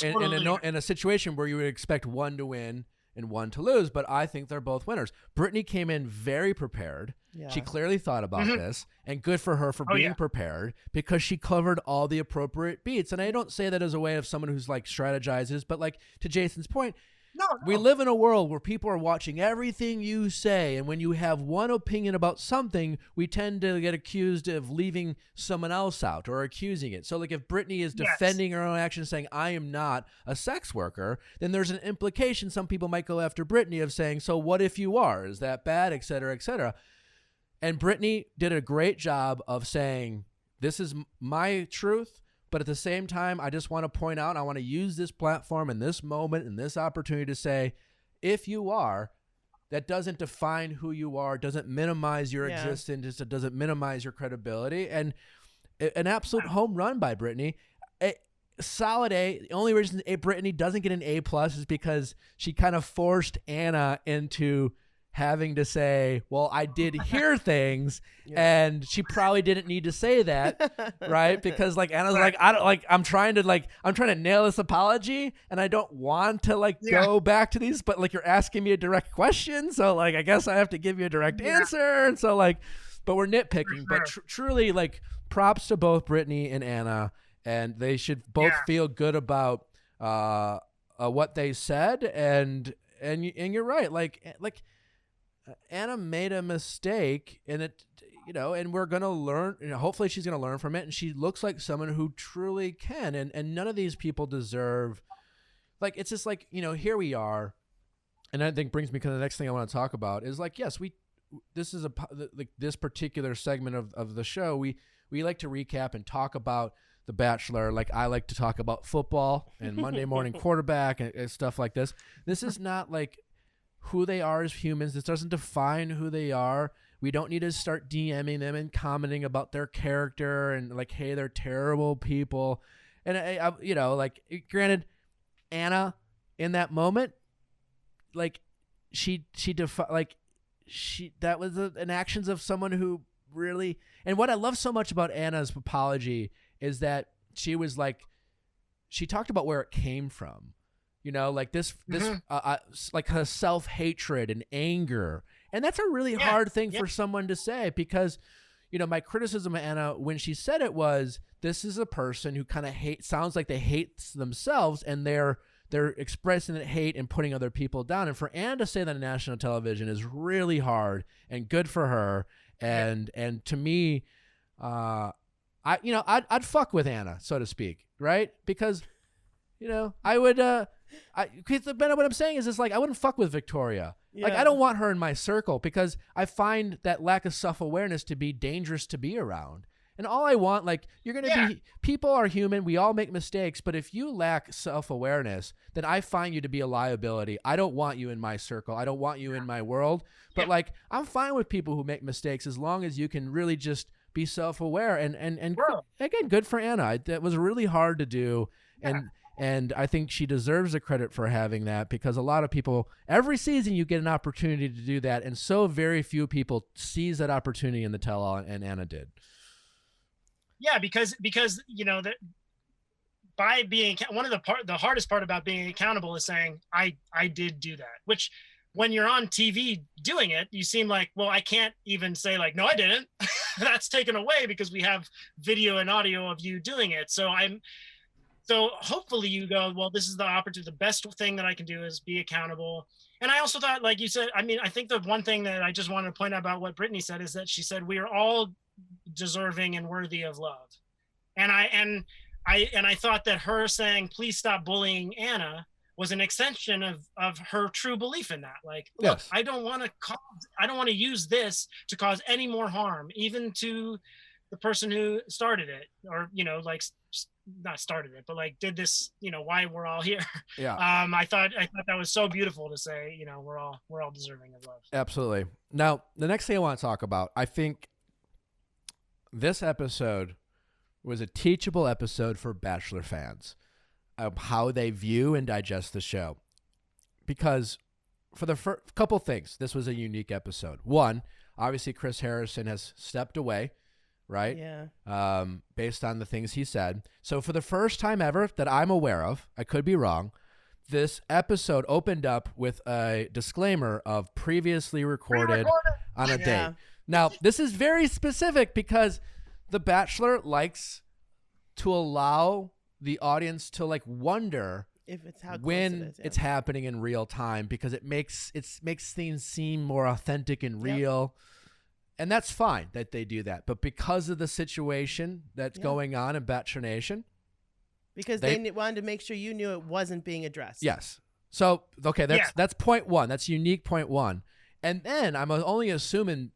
in a situation where you would expect one to win and one to lose, but I think they're both winners. Brittany came in very prepared. Yeah. She clearly thought about this, and good for her for being prepared because she covered all the appropriate beats. And I don't say that as a way of someone who's strategizes, but to Jason's point, we live in a world where people are watching everything you say, and when you have one opinion about something, we tend to get accused of leaving someone else out or accusing it. So if Brittany is defending her own actions, saying, I am not a sex worker, then there's an implication some people might go after Brittany of saying, so what if you are? Is that bad? Et cetera, et cetera. And Brittany did a great job of saying, this is my truth. But at the same time, I just want to point out, I want to use this platform and this moment and this opportunity to say, if you are, that doesn't define who you are, doesn't minimize your existence, it doesn't minimize your credibility. And an absolute home run by Brittany. A solid A. The only reason Brittany doesn't get an A+ is because she kind of forced Anna into having to say, well, I did hear things and she probably didn't need to say that, right? Because Anna's I'm trying to nail this apology and I don't want to go back to these, but you're asking me a direct question. So I guess I have to give you a direct answer. And so but we're nitpicking, but truly props to both Brittany and Anna, and they should both feel good about what they said. And you're right. Anna made a mistake, and and we're going to learn, hopefully she's going to learn from it. And she looks like someone who truly can. And none of these people deserve, it's just here we are. And I think brings me to the next thing I want to talk about is yes, this is this particular segment of the show. We like to recap and talk about The Bachelor. I like to talk about football and Monday morning quarterback and stuff like this. This is not who they are as humans. This doesn't define who they are. We don't need to start DMing them and commenting about their character and like, hey, they're terrible people. And I you know, like, granted, Anna in that moment, like that was an actions of someone who really, and what I love so much about Anna's apology is that she was like, she talked about where it came from, you know, like this like her self-hatred and anger. And that's a really hard thing for someone to say, because, you know, my criticism of Anna when she said it was, this is a person who kind of sounds like they hate themselves, and they're expressing that hate and putting other people down. And for Anna to say that on national television is really hard, and good for her. And to me, I'd fuck with Anna, so to speak, right? Because, you know, I would, what I'm saying is, it's like, I wouldn't fuck with Victoria. Yeah. Like, I don't want her in my circle, because I find that lack of self-awareness to be dangerous to be around. And all I want, like, you're going to be, people are human. We all make mistakes. But if you lack self-awareness, then I find you to be a liability. I don't want you in my circle. I don't want you in my world. But like, I'm fine with people who make mistakes, as long as you can really just be self-aware. And again, good for Anna. That was really hard to do. And I think she deserves the credit for having that, because a lot of people, every season you get an opportunity to do that. And so very few people seize that opportunity in the tell-all, and Anna did. Yeah, because you know, that by being one of the hardest part about being accountable is saying I did do that, which when you're on TV doing it, you seem like, well, I can't even say like, no, I didn't. That's taken away because we have video and audio of you doing it. So hopefully you go, well, this is the opportunity. The best thing that I can do is be accountable. And I also thought, like you said, I mean, I think the one thing that I just wanted to point out about what Brittany said is that she said we are all deserving and worthy of love. And I thought that her saying, please stop bullying Anna, was an extension of her true belief in that. Like, look, yes. I don't want to use this to cause any more harm, even to the person who started it, or, you know, like, not started it, but like did this, you know, why we're all here. Yeah. I thought that was so beautiful to say, you know, we're all deserving of love. Absolutely. Now, the next thing I want to talk about, I think this episode was a teachable episode for Bachelor fans of how they view and digest the show. Because for the first couple things, this was a unique episode. One, obviously Chris Harrison has stepped away, right? Yeah. Based on the things he said. So for the first time ever that I'm aware of, I could be wrong, this episode opened up with a disclaimer of previously recorded on a date. Now, this is very specific because The Bachelor likes to allow the audience to like wonder if it's how when it's happening in real time, because it makes things seem more authentic and real. And that's fine that they do that. But because of the situation that's going on in Bachelor Nation. Because they wanted to make sure you knew it wasn't being addressed. Yes. So, okay, that's point one. That's unique point one. And then I'm only assuming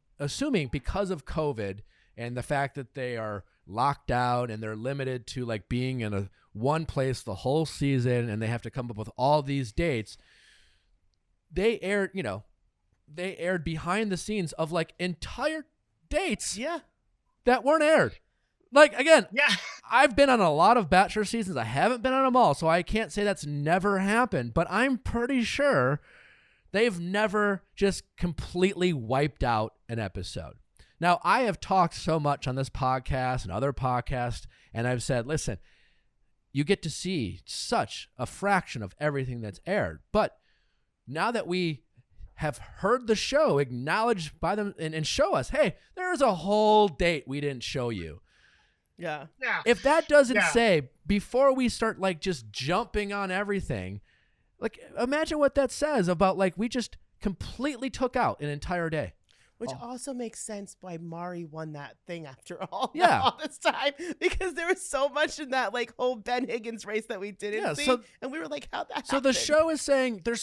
because of COVID and the fact that they are locked out and they're limited to like being in one place the whole season, and they have to come up with all these dates, they aired behind the scenes of like entire dates that weren't aired. Like, again, I've been on a lot of Bachelor seasons. I haven't been on them all, so I can't say that's never happened, but I'm pretty sure they've never just completely wiped out an episode. Now, I have talked so much on this podcast and other podcasts, and I've said, listen, you get to see such a fraction of everything that's aired. But now that we have heard the show acknowledged by them and show us, hey, there's a whole date we didn't show you. Yeah. If that doesn't say, before we start like just jumping on everything, like imagine what that says about like we just completely took out an entire day. Which also makes sense why Mari won that thing after all. Yeah. All this time, because there was so much in that like whole Ben Higgins race that we didn't see, and we were like, how'd that happen? So the show is saying the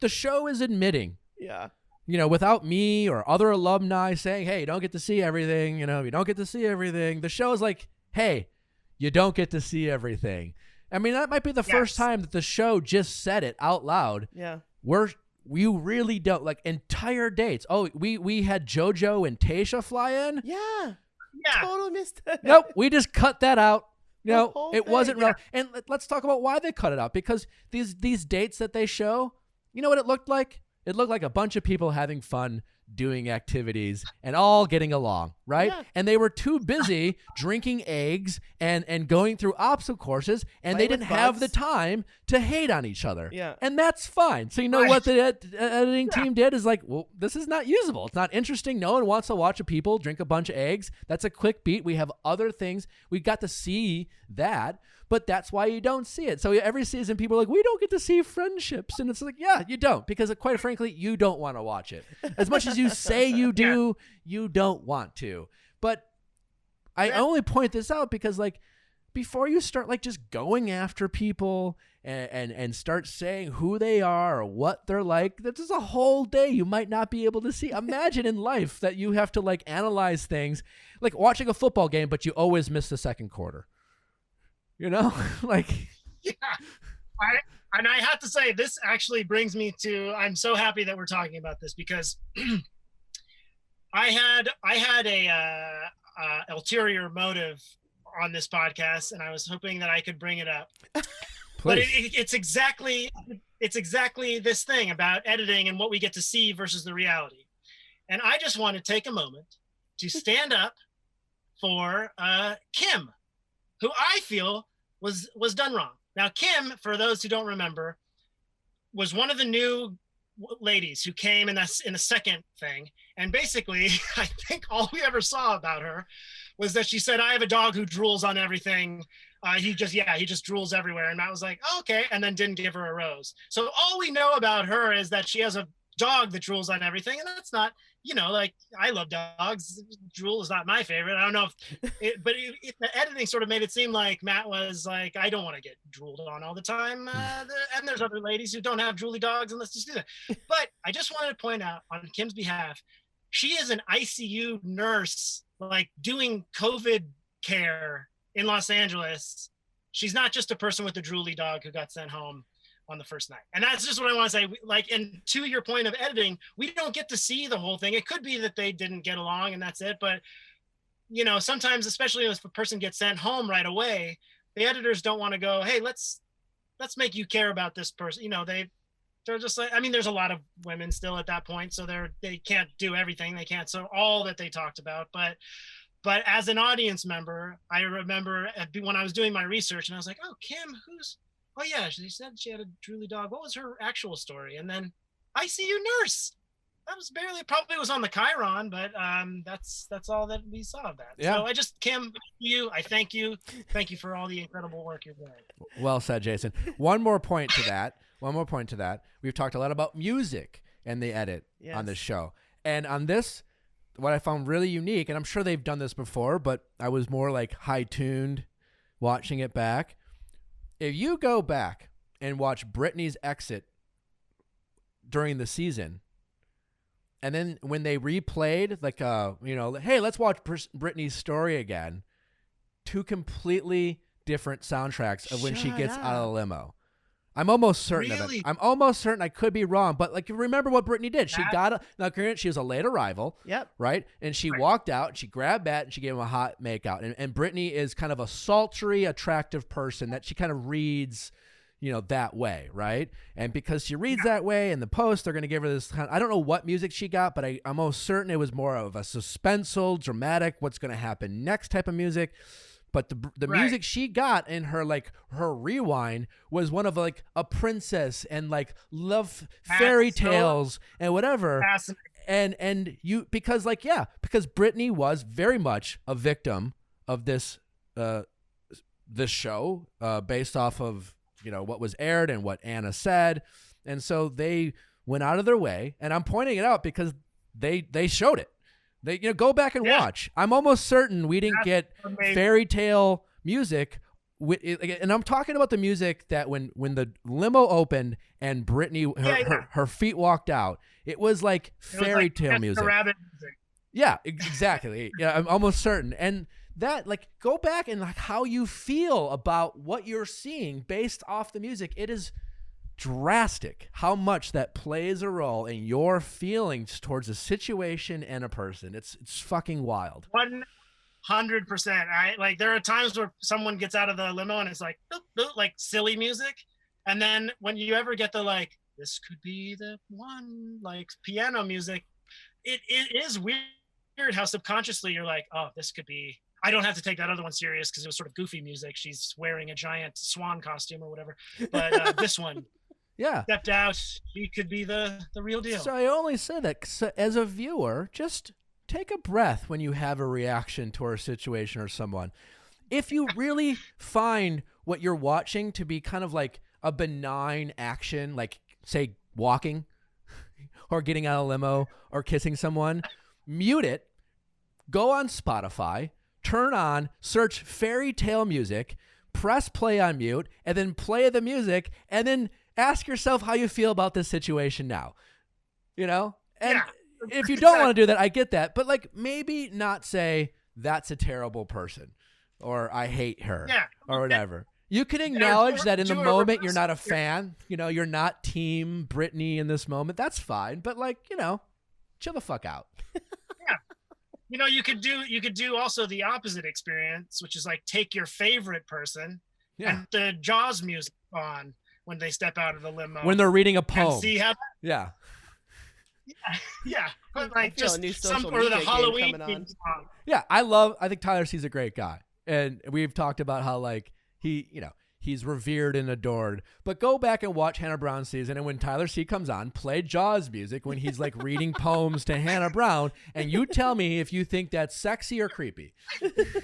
show is admitting. Yeah. You know, without me or other alumni saying, hey, you don't get to see everything, you don't get to see everything. The show is like, hey, you don't get to see everything. I mean, that might be the first time that the show just said it out loud. Yeah. you really don't like entire dates. Oh, we had JoJo and Tasha fly in. Yeah. Totally missed that. Nope, we just cut that out. The whole It thing, wasn't real. And let's talk about why they cut it out, because these dates that they show, you know what it looked like? It looked like a bunch of people having fun doing activities and all getting along, right? Yeah. And they were too busy drinking eggs and going through obstacle courses, and they Playing didn't with have the bugs. time to hate on each other. Yeah. And that's fine. So you know Right. what the editing team did is like, well, this is not usable. It's not interesting. No one wants to watch a people drink a bunch of eggs. That's a quick beat. We have other things. We got to see that, but that's why you don't see it. So every season people are like, we don't get to see friendships. And it's like, yeah, you don't, because quite frankly, you don't want to watch it. As much as you say you do, you don't want to. But I only point this out because, like, before you start like just going after people and start saying who they are or what they're like, this is a whole day you might not be able to see. Imagine in life that you have to like analyze things, like watching a football game, but you always miss the second quarter. You know, like, Yeah. I have to say, this actually brings me to, I'm so happy that we're talking about this, because I had a ulterior motive on this podcast, and I was hoping that I could bring it up. But it's exactly this thing about editing and what we get to see versus the reality. And I just want to take a moment to stand up for Kim, who I feel was done wrong. Now, Kim, for those who don't remember, was one of the new ladies who came in the second thing. And basically, I think all we ever saw about her was that she said, I have a dog who drools on everything. He just drools everywhere. And Matt was like, oh, okay. And then didn't give her a rose. So all we know about her is that she has a dog that drools on everything. And that's not, like, I love dogs. Drool is not my favorite. I don't know if the editing sort of made it seem like Matt was like, I don't want to get drooled on all the time. And there's other ladies who don't have drooly dogs, and let's just do that. But I just wanted to point out on Kim's behalf, she is an ICU nurse, like doing COVID care in Los Angeles. She's not just a person with a drooly dog who got sent home on the first night. And that's just what I want to say. Like, and to your point of editing, we don't get to see the whole thing. It could be that they didn't get along and that's it. But, sometimes, especially if a person gets sent home right away, the editors don't want to go, hey, let's make you care about this person. They're just like, I mean, there's a lot of women still at that point, so they can't do everything. They can't so all that they talked about. But as an audience member, I remember when I was doing my research, and I was like, oh, Kim, oh yeah, she said she had a drooly dog. What was her actual story? And then ICU nurse. That was probably was on the Chiron, but that's all that we saw of that. Yeah. So Kim, I thank you. Thank you for all the incredible work you're doing. Well said, Jason. One more point to that. We've talked a lot about music and the edit on this show. And on this, what I found really unique, and I'm sure they've done this before, but I was more like high-tuned watching it back. If you go back and watch Brittany's exit during the season, and then when they replayed, like, hey, let's watch Brittany's story again, two completely different soundtracks of when she gets out of the limo. I'm almost certain of it. I'm almost certain. I could be wrong, but like, remember what Brittany did? She she was a late arrival. Yep. Right. And she walked out and she grabbed Matt and she gave him a hot makeout. And Brittany is kind of a sultry, attractive person that she kind of reads, that way. Right. And because she reads that way in the post, they're going to give her this I don't know what music she got, but I'm almost certain it was more of a suspenseful, dramatic, what's going to happen next type of music. But the music she got in her rewind was one of like a princess and like love fairy tales and whatever. And because Brittany was very much a victim of this show based off of what was aired and what Anna said, and so they went out of their way. And I'm pointing it out because they showed it. They go back and watch. I'm almost certain we didn't get fairy tale music. And I'm talking about the music that when the limo opened and Brittany her feet walked out, it was like fairy tale music. Rabbit music. Yeah, exactly. Yeah, I'm almost certain. And that, like, go back and like how you feel about what you're seeing based off the music. It is drastic how much that plays a role in your feelings towards a situation and a person. It's fucking wild. 100%. I like, there are times where someone gets out of the limo and it's like, boop, boop, like silly music. And then when you ever get the like, this could be the one, like piano music, it is weird how subconsciously you're like, oh, this could be, I don't have to take that other one serious because it was sort of goofy music. She's wearing a giant swan costume or whatever. But this one, yeah, stepped out, she could be the real deal. So I only say that 'cause as a viewer, just take a breath when you have a reaction to a situation or someone. If you really find what you're watching to be kind of like a benign action, like say walking or getting out of a limo or kissing someone, mute it, go on Spotify, turn on, search fairy tale music, press play on mute, and then play the music, and then ask yourself how you feel about this situation now. You know? And if you don't want to do that, I get that. But like, maybe not say, that's a terrible person, or I hate her, or whatever. You can acknowledge that in the moment you're not a fan. You know, you're not team Brittany in this moment. That's fine. But like, you know, chill the fuck out. You know, you could do also the opposite experience, which is like take your favorite person and the Jaws music on when they step out of the limo. When they're reading a poem. And see how Yeah. But like just some or the Halloween theme song. Yeah, I think Tyler C's a great guy. And we've talked about how like he's revered and adored. But go back and watch Hannah Brown's season, and when Tyler C comes on, play Jaws music when he's like reading poems to Hannah Brown, and you tell me if you think that's sexy or creepy. Exactly.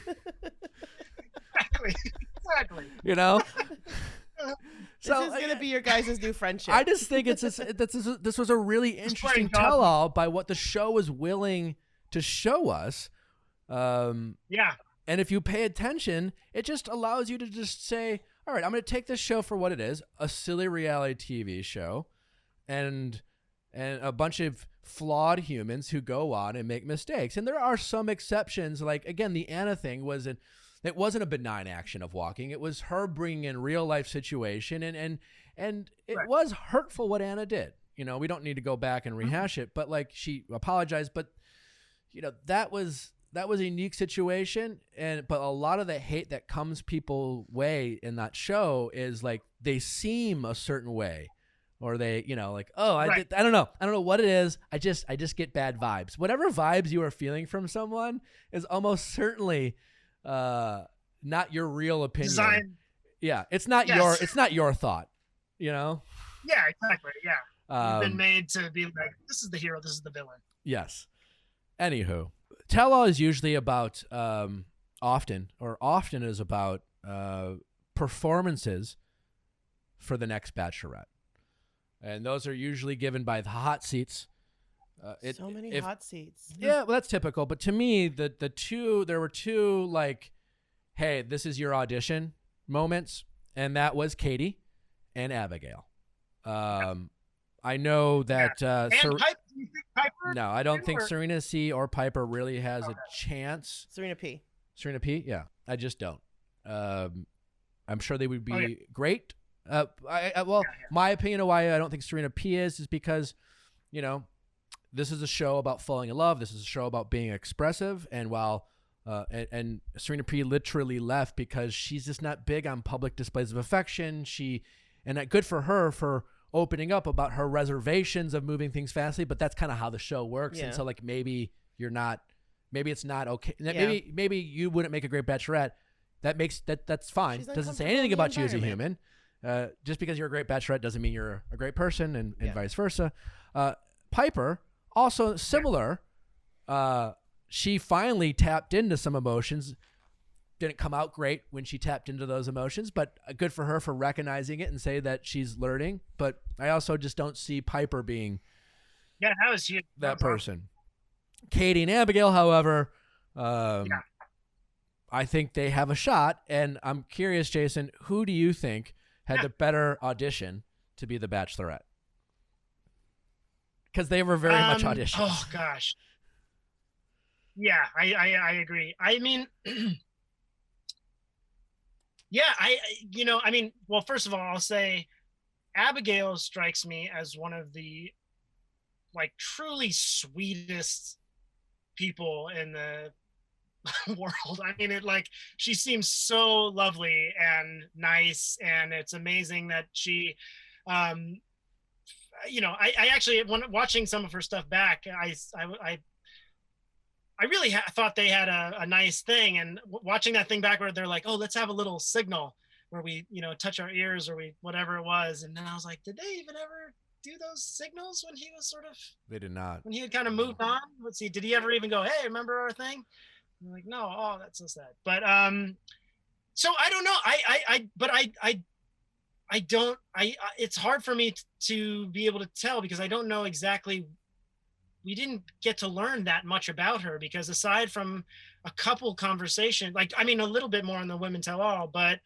You know? So this is going to be your guys' new friendship. I just think this was a really interesting tell-all by what the show was willing to show us. And if you pay attention, it just allows you to just say, all right, I'm going to take this show for what it is, a silly reality TV show, and a bunch of flawed humans who go on and make mistakes. And there are some exceptions. Like, again, the Anna thing wasn't a benign action of walking. It was her bringing in real life situation, and it was hurtful what Anna did. You know, we don't need to go back and rehash it, but like, she apologized, but you know, that was a unique situation. But a lot of the hate that comes people's way in that show is like, they seem a certain way, or they, you know, like, oh, I don't know what it is. I just get bad vibes. Whatever vibes you are feeling from someone is almost certainly not your real opinion. Yeah, it's not your thought, you know? Yeah, exactly. Yeah. You've been made to be like, this is the hero, this is the villain. Yes. Anywho, tell-all is usually about often is about performances for the next Bachelorette. And those are usually given by the hot seats. So many hot seats. Yeah, well, that's typical. But to me, there were two like, hey, this is your audition moments, and that was Katie and Abigail. I know that Piper? No, I don't think Serena C or Piper really has a chance. Serena P, yeah, I just don't. I'm sure they would be great. My opinion of why I don't think Serena P is because, you know, this is a show about falling in love. This is a show about being expressive. And while and Serena P literally left because she's just not big on public displays of affection. Good for her for opening up about her reservations of moving things fastly, but that's kind of how the show works. Yeah. And so like, maybe it's not okay. Yeah. Maybe you wouldn't make a great Bachelorette. That's fine. Doesn't say anything about you as a human. Just because you're a great Bachelorette doesn't mean you're a great person, and vice versa. Piper, also similar. She finally tapped into some emotions. Didn't come out great when she tapped into those emotions, but good for her for recognizing it and say that she's learning. But I also just don't see Piper being that was huge. That person. Katie and Abigail, however, I think they have a shot. And I'm curious, Jason, who do you think had the better audition to be the Bachelorette? Because they were very much auditions. Oh gosh. Yeah, I agree. I mean, yeah, well, first of all, I'll say Abigail strikes me as one of the like truly sweetest people in the world. I mean, she seems so lovely and nice, and it's amazing that she, I actually, when watching some of her stuff back, I really thought they had a nice thing, and watching that thing back where they're like, oh, let's have a little signal where we, touch our ears or we, whatever it was. And then I was like, did they even ever do those signals when he was sort of, They did not. when he had kind of moved on? Let's see, did he ever even go, hey, remember our thing? I'm like, no, oh, that's so sad. But so I don't know. It's hard for me to be able to tell because I don't know exactly. We didn't get to learn that much about her because aside from a couple conversations, a little bit more on the Women Tell All, but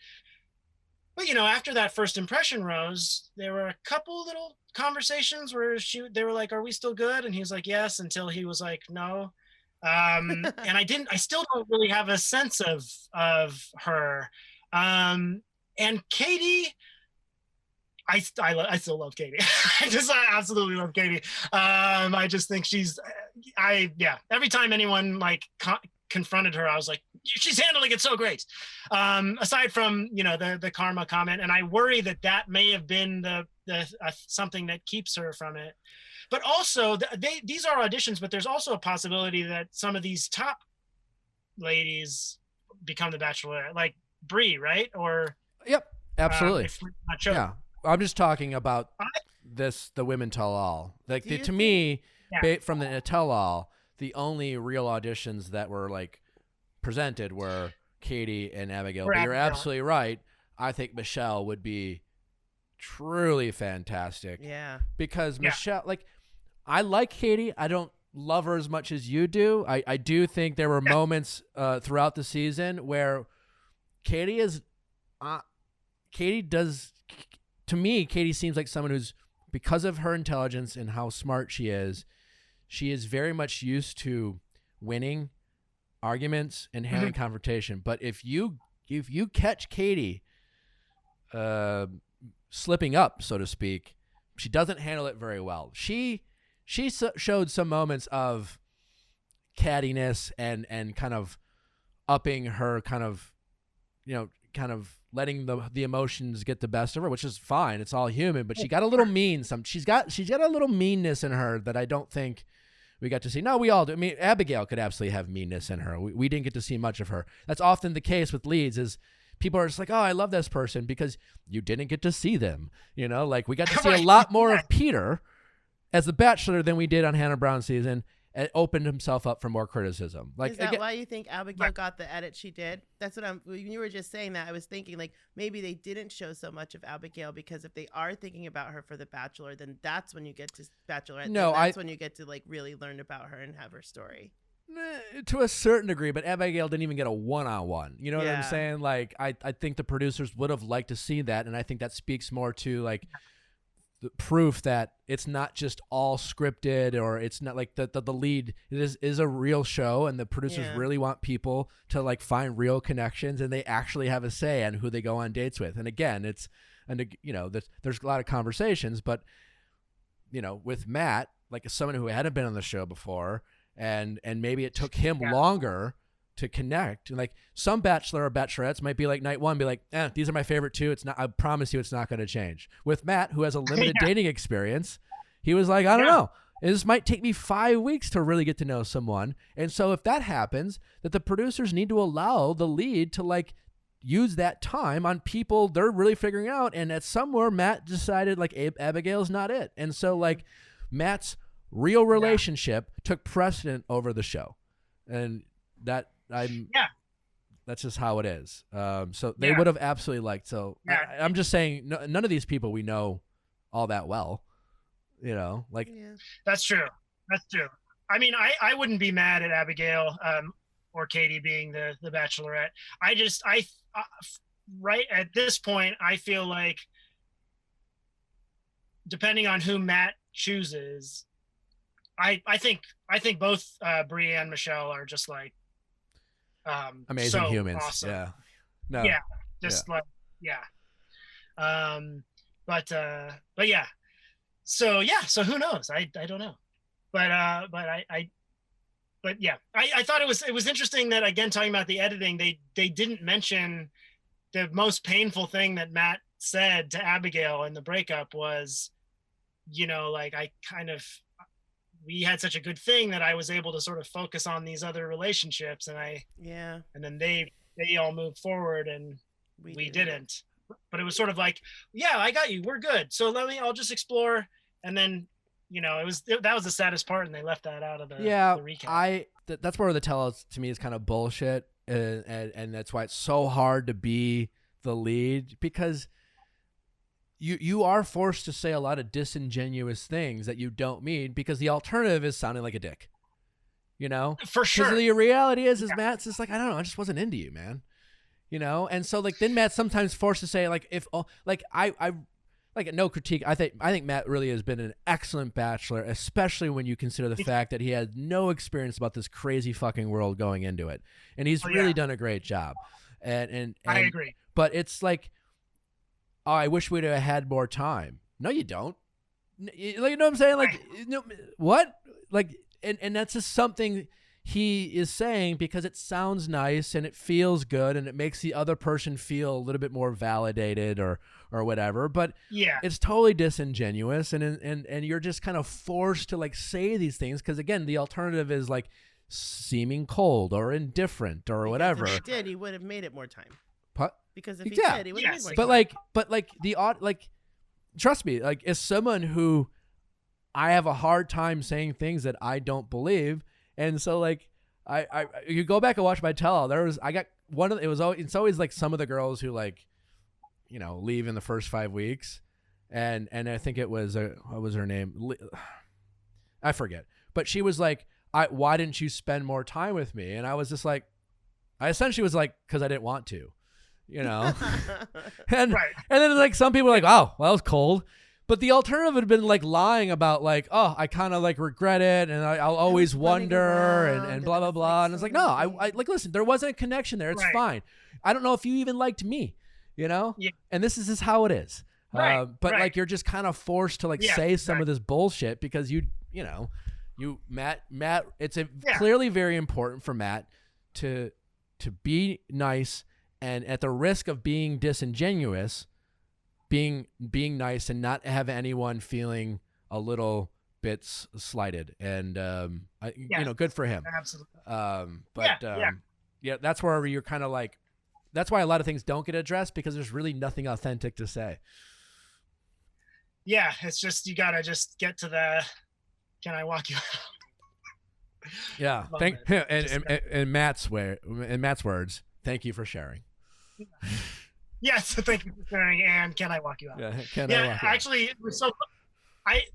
after that first impression rose, there were a couple little conversations where they were like, are we still good? And he was like, yes, until he was like, no. And I still don't really have a sense of her. And Katie, I still love Katie. I absolutely love Katie. I just think every time anyone confronted her, I was like, she's handling it so great. Aside from, the karma comment. And I worry that may have been the something that keeps her from it. But also these are auditions, but there's also a possibility that some of these top ladies become the Bachelorette, like Brie, right? Or yep, absolutely. Yeah. I'm just talking about the Women Tell All. Like to me, from the Tell All, the only real auditions that were presented were Katie and Abigail. But you're absolutely right. I think Michelle would be truly fantastic. Yeah. Because Michelle, I like Katie. I don't love her as much as you do. I do think there were moments throughout the season where Katie to me, Katie seems like someone who's, because of her intelligence and how smart she is very much used to winning arguments and handling confrontation. But if you catch Katie slipping up, so to speak, she doesn't handle it very well. She showed some moments of cattiness and kind of upping her kind of letting the emotions get the best of her, which is fine. It's all human, but she got a little mean. She's got a little meanness in her that I don't think we got to see. No, we all do. I mean, Abigail could absolutely have meanness in her. We didn't get to see much of her. That's often the case with leads is people are just like, oh, I love this person because you didn't get to see them. We got to see a lot more of Peter as the Bachelor than we did on Hannah Brown's season. It opened himself up for more criticism. Is that why you think Abigail got the edit she did? That's what when you were just saying that, I was thinking maybe they didn't show so much of Abigail because if they are thinking about her for the Bachelor, then that's when you get to Bachelorette. No, that's when you get to really learn about her and have her story. To a certain degree, but Abigail didn't even get a one-on-one. You know what I'm saying? I think the producers would have liked to see that, and I think that speaks more to the proof that it's not just all scripted, or it's not the lead is a real show, and the producers really want people to find real connections, and they actually have a say on who they go on dates with. And again, there's a lot of conversations, but with Matt, as someone who hadn't been on the show before, and maybe it took him longer to connect. And some Bachelor or Bachelorettes might be night one, be these are my favorite two. It's not, I promise you it's not going to change. With Matt, who has a limited dating experience, he was like, I don't know. This might take me 5 weeks to really get to know someone. And so if that happens, that the producers need to allow the lead to use that time on people they're really figuring out. And at somewhere Matt decided Abigail's not it. And so Matt's real relationship took precedent over the show. And that's just how it is. So they would have absolutely liked. So I'm just saying, none of these people we know all that well. That's true. I mean, I wouldn't be mad at Abigail or Katie being the Bachelorette. I right at this point, I feel like depending on who Matt chooses, I think both Brie and Michelle are just amazing so humans. Awesome. Yeah. No. Yeah. yeah. So who knows? I don't know. But yeah, I thought it was interesting that, again, talking about the editing, they didn't mention the most painful thing that Matt said to Abigail in the breakup was, like, we had such a good thing that I was able to sort of focus on these other relationships, and then they all moved forward and we didn't. But it was sort of like, yeah, I got you, we're good, so I'll just explore. And then that was the saddest part, and they left that out of the recap. That's where the tell-outs to me is kind of bullshit, and that's why it's so hard to be the lead, because you are forced to say a lot of disingenuous things that you don't mean, because the alternative is sounding like a dick, For sure. Because the reality is Matt's just like, I don't know, I just wasn't into you, man, and so like then Matt's sometimes forced to say, like, if like I like, no critique, I think Matt really has been an excellent Bachelor, especially when you consider the fact that he had no experience about this crazy fucking world going into it, and he's really done a great job. And I agree. But it's like, oh, I wish we'd have had more time. No, you don't. Like, you know what I'm saying? Like, what? Like, and that's just something he is saying because it sounds nice and it feels good and it makes the other person feel a little bit more validated or whatever. But it's totally disingenuous, and you're just kind of forced to like say these things because, again, the alternative is like seeming cold or indifferent or whatever. If he did, he would have made it more time. Because if he Yeah. did, he would have made more But time. like the odd, like, trust me, like, as someone who I have a hard time saying things that I don't believe, and so like I you go back and watch my tell-all. It's always like some of the girls who, like, leave in the first 5 weeks, and I think it was what was her name? I forget, but she was like, why didn't you spend more time with me? And I was just like, I essentially was like, because I didn't want to. And then like some people are like, oh, well, that was cold. But the alternative would have been like lying about like, oh, I kind of like regret it, and I'll always wonder, and blah blah blah. And it's like, no, I like, listen, there wasn't a connection there. It's fine. I don't know if you even liked me, and this is just how it is. But like, you're just kind of forced to like say some of this bullshit because Matt, it's clearly very important for Matt to be nice, and at the risk of being disingenuous, being nice and not have anyone feeling a little bit slighted, and good for him. Absolutely. That's where you're kind of like, that's why a lot of things don't get addressed, because there's really nothing authentic to say. Yeah, it's just, you gotta just get to the, can I walk you out? Yeah. And Matt's words, thank you for sharing. Yes, thank you for sharing. And can I walk you out? Yeah, I walk you out? Actually, it was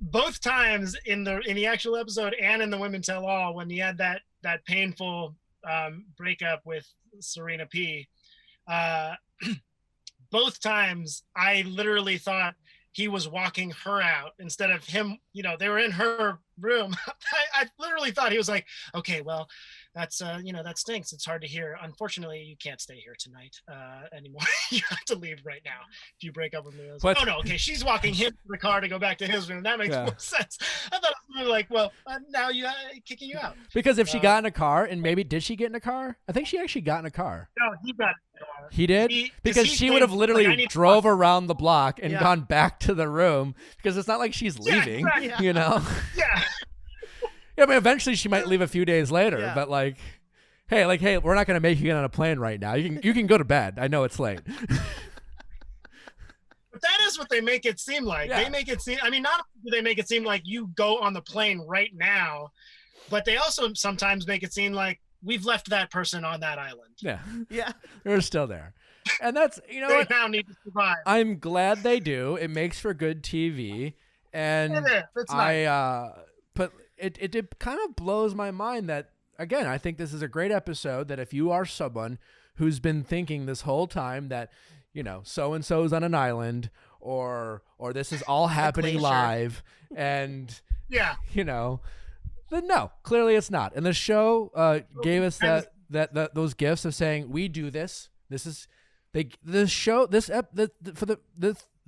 both times in the actual episode and in the Women Tell All, when he had that painful breakup with Serena P, both times I literally thought he was walking her out instead of him. They were in her room. I literally thought he was like, okay, well, that's that stinks. It's hard to hear. Unfortunately, you can't stay here tonight anymore. You have to leave right now if you break up with me. Oh no, okay, she's walking him to the car to go back to his room. That makes more sense. I thought it was like, well, now you kicking you out. Because if she got in a car, and maybe did she get in a car? I think she actually got in a car. No, he got in a car. He did? Because she would have literally drove around the block and gone back to the room, because it's not like she's leaving, exactly. Yeah. Yeah, I mean, eventually she might leave a few days later, but like, hey, we're not gonna make you get on a plane right now. You can go to bed. I know it's late. But that is what they make it seem like. Yeah. They make it seem. I mean, not only do they make it seem like you go on the plane right now, but they also sometimes make it seem like we've left that person on that island. Yeah, they're still there, and that's they now need to survive. I'm glad they do. It makes for good TV, and it's nice. But it kind of blows my mind that, again, I think this is a great episode, that if you are someone who's been thinking this whole time that, so-and-so's on an island, or this is all happening live, and, then no, clearly it's not. And the show gave us that those gifts of saying, we do this. This is, the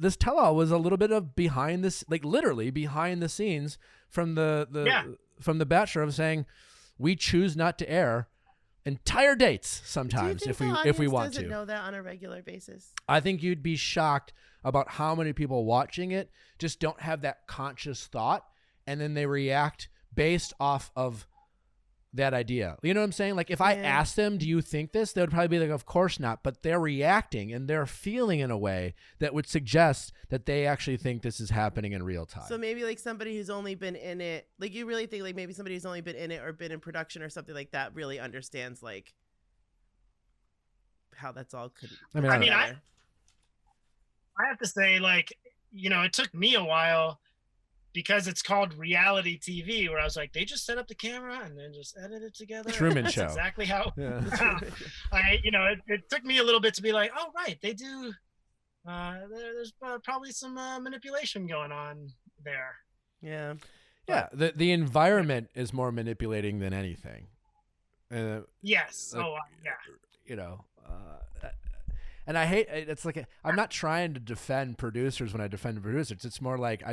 this tell-all was a little bit of behind this, like literally behind the scenes from from the Bachelor of saying, we choose not to air entire dates sometimes if we want to. Doesn't know that on a regular basis. I think you'd be shocked about how many people watching it just don't have that conscious thought, and then they react based off of that idea. You know what I'm saying? Like if I asked them, do you think this? They would probably be like, of course not. But they're reacting and they're feeling in a way that would suggest that they actually think this is happening in real time. So maybe like somebody who's only been in it, like you really think like maybe somebody who's only been in it or been in production or something like that really understands like how that's all could. I have to say, like, you know, it took me a while because it's called reality TV, where I was like, they just set up the camera and then just edit it together. Truman That's Show. Exactly how. Yeah. It took me a little bit to be like, oh right, they do. There's probably some manipulation going on there. Yeah. Yeah. The environment is more manipulating than anything. Yes. Like, Yeah. You know. And I hate it's like I'm not trying to defend producers when I defend producers. It's more like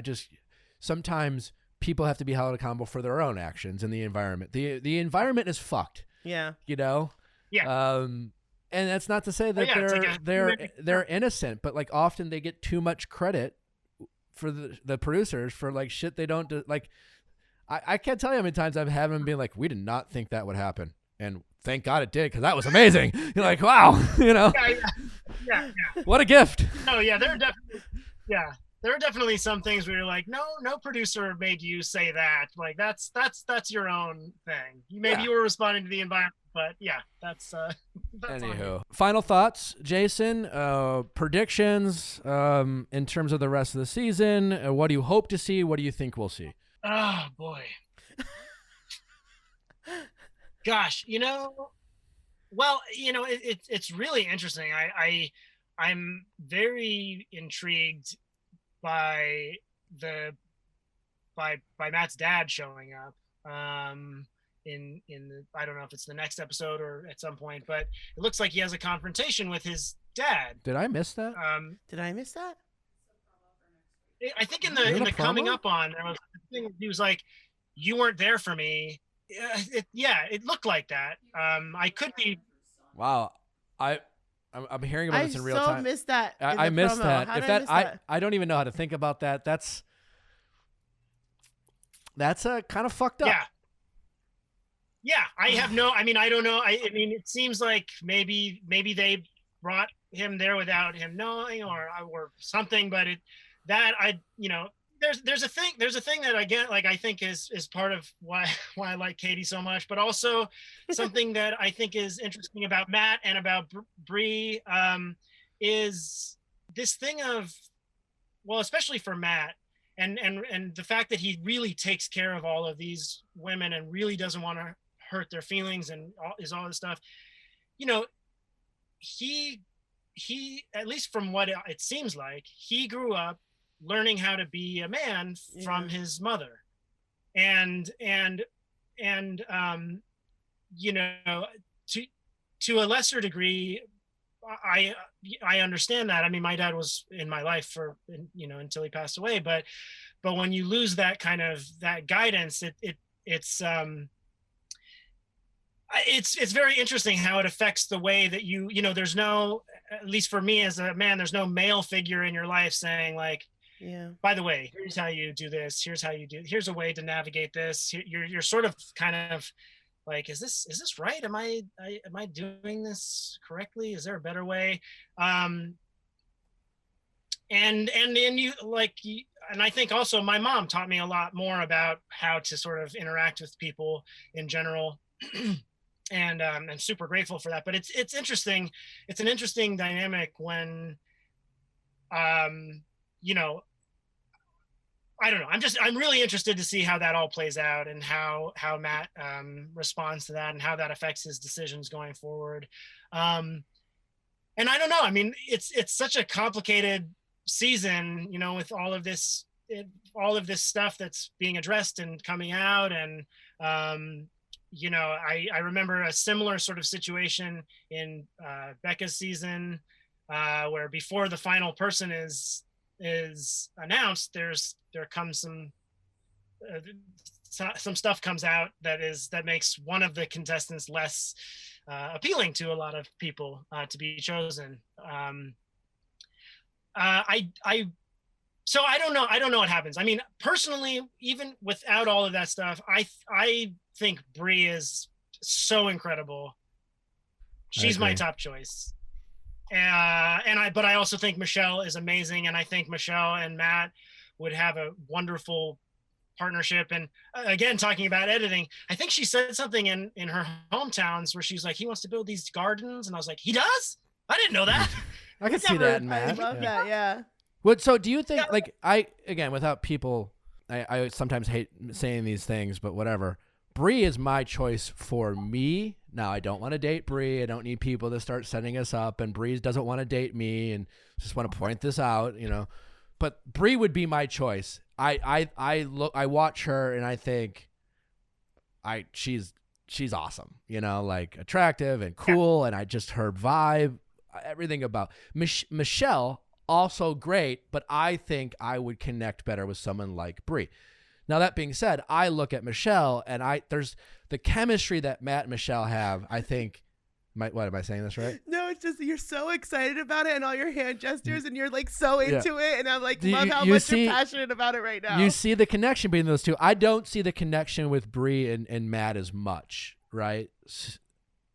sometimes people have to be held accountable for their own actions in the environment. The environment is fucked. Yeah. You know? Yeah. And that's not to say that they're innocent, but like often they get too much credit for the producers for like shit they don't do. Like I can't tell you how many times I've had them being like, we did not think that would happen. And thank God it did, because that was amazing. You're like, wow, you know? Yeah. What a gift. No, yeah, there are definitely some things where you're like, no producer made you say that. Like that's your own thing. Maybe you were responding to the environment, but yeah, that's anywho. Final thoughts, Jason. Predictions in terms of the rest of the season. What do you hope to see? What do you think we'll see? Oh boy. Gosh, it's really interesting. I'm very intrigued by Matt's dad showing up in the, I don't know if it's the next episode or at some point, but it looks like he has a confrontation with his dad. Did I miss that? Did I miss that? I think in the coming up on, there was a thing, he was like, you weren't there for me. It looked like that. I could be. Wow, I'm hearing about this in real time. I missed that. I missed that. How did I miss that? I don't even know how to think about that. That's kind of fucked up. Yeah. I have no. I mean, I don't know. I mean, it seems like maybe they brought him there without him knowing, or something. But there's a thing that I get, like, I think is part of why I like Katie so much, but also something that I think is interesting about Matt and about Bree is this thing of, well, especially for Matt and the fact that he really takes care of all of these women and really doesn't want to hurt their feelings and all this stuff. He at least from what it seems like, he grew up learning how to be a man from his mother, and to a lesser degree, I understand that. I mean, my dad was in my life for until he passed away, but when you lose that kind of that guidance, it's very interesting how it affects the way that there's no, at least for me as a man, there's no male figure in your life saying like, by the way, here's how you do this. Here's a way to navigate this. You're sort of kind of like, is this right? Am I doing this correctly? Is there a better way? And you like, and I think also my mom taught me a lot more about how to sort of interact with people in general. And I'm super grateful for that. But it's interesting. It's an interesting dynamic when, I don't know. I'm really interested to see how that all plays out and how Matt responds to that and how that affects his decisions going forward. And I don't know. I mean, it's such a complicated season, with all of this stuff that's being addressed and coming out. And, I remember a similar sort of situation in Becca's season where before the final person is is announced, there comes some stuff comes out that makes one of the contestants less appealing to a lot of people to be chosen. So I don't know what happens. I mean, personally, even without all of that stuff, I think Brie is so incredible. She's my top choice. But I also think Michelle is amazing, and I think Michelle and Matt would have a wonderful partnership. And again, talking about editing, I think she said something in her hometowns where she's like, he wants to build these gardens, and I was like, he does? I didn't know that. I can see that in Matt. I love that. Yeah. What? So do you think, like, without people, I sometimes hate saying these things, but whatever. Brie is my choice for me. Now, I don't want to date Brie. I don't need people to start setting us up, and Brie doesn't want to date me, and just want to point this out, But Brie would be my choice. I watch her and I think she's awesome, like attractive and cool, and I just her vibe, everything about Michelle. Also great, but I think I would connect better with someone like Brie. Now, that being said, I look at Michelle, and there's the chemistry that Matt and Michelle have, I think. What, am I saying this right? No, it's just you're so excited about it and all your hand gestures, and you're like so into it, and I'm like, love how much you're passionate about it right now. You see the connection between those two. I don't see the connection with Brie and Matt as much, right?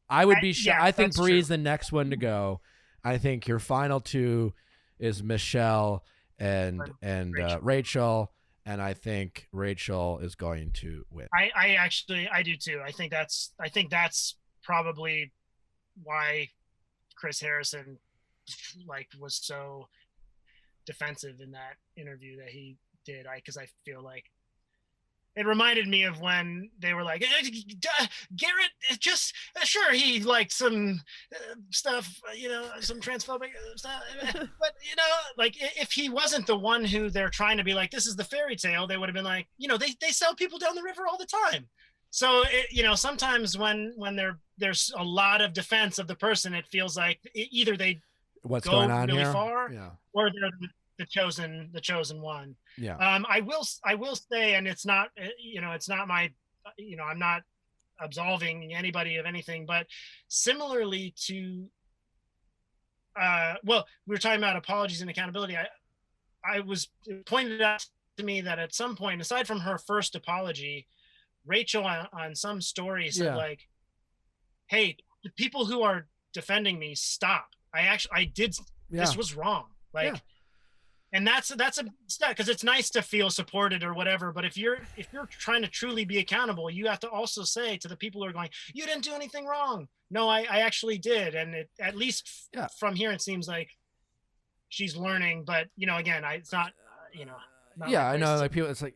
I would be I think Brie's the next one to go. I think your final two is Michelle and Rachel, and I think Rachel is going to win. I do too. I think that's probably why Chris Harrison was so defensive in that interview that he did. Because I feel like it reminded me of when they were like, Garrett, just sure he liked some stuff, some transphobic stuff, but like if he wasn't the one who they're trying to be like, this is the fairy tale, they would have been like, they sell people down the river all the time. So sometimes when there's a lot of defense of the person, it feels like either they what's go going on really here? far, yeah, or they're the chosen one. Yeah. I will say, and it's not, it's not my, I'm not absolving anybody of anything, but similarly to, we were talking about apologies and accountability. I was pointed out to me that at some point, aside from her first apology, Rachel on some story said like, hey, the people who are defending me, stop. This was wrong. And that's a step, because it's nice to feel supported or whatever. But if you're trying to truly be accountable, you have to also say to the people who are going, you didn't do anything wrong. No, I actually did. And at least from here, it seems like she's learning. But, again, it's not, not I know, like people, it's like,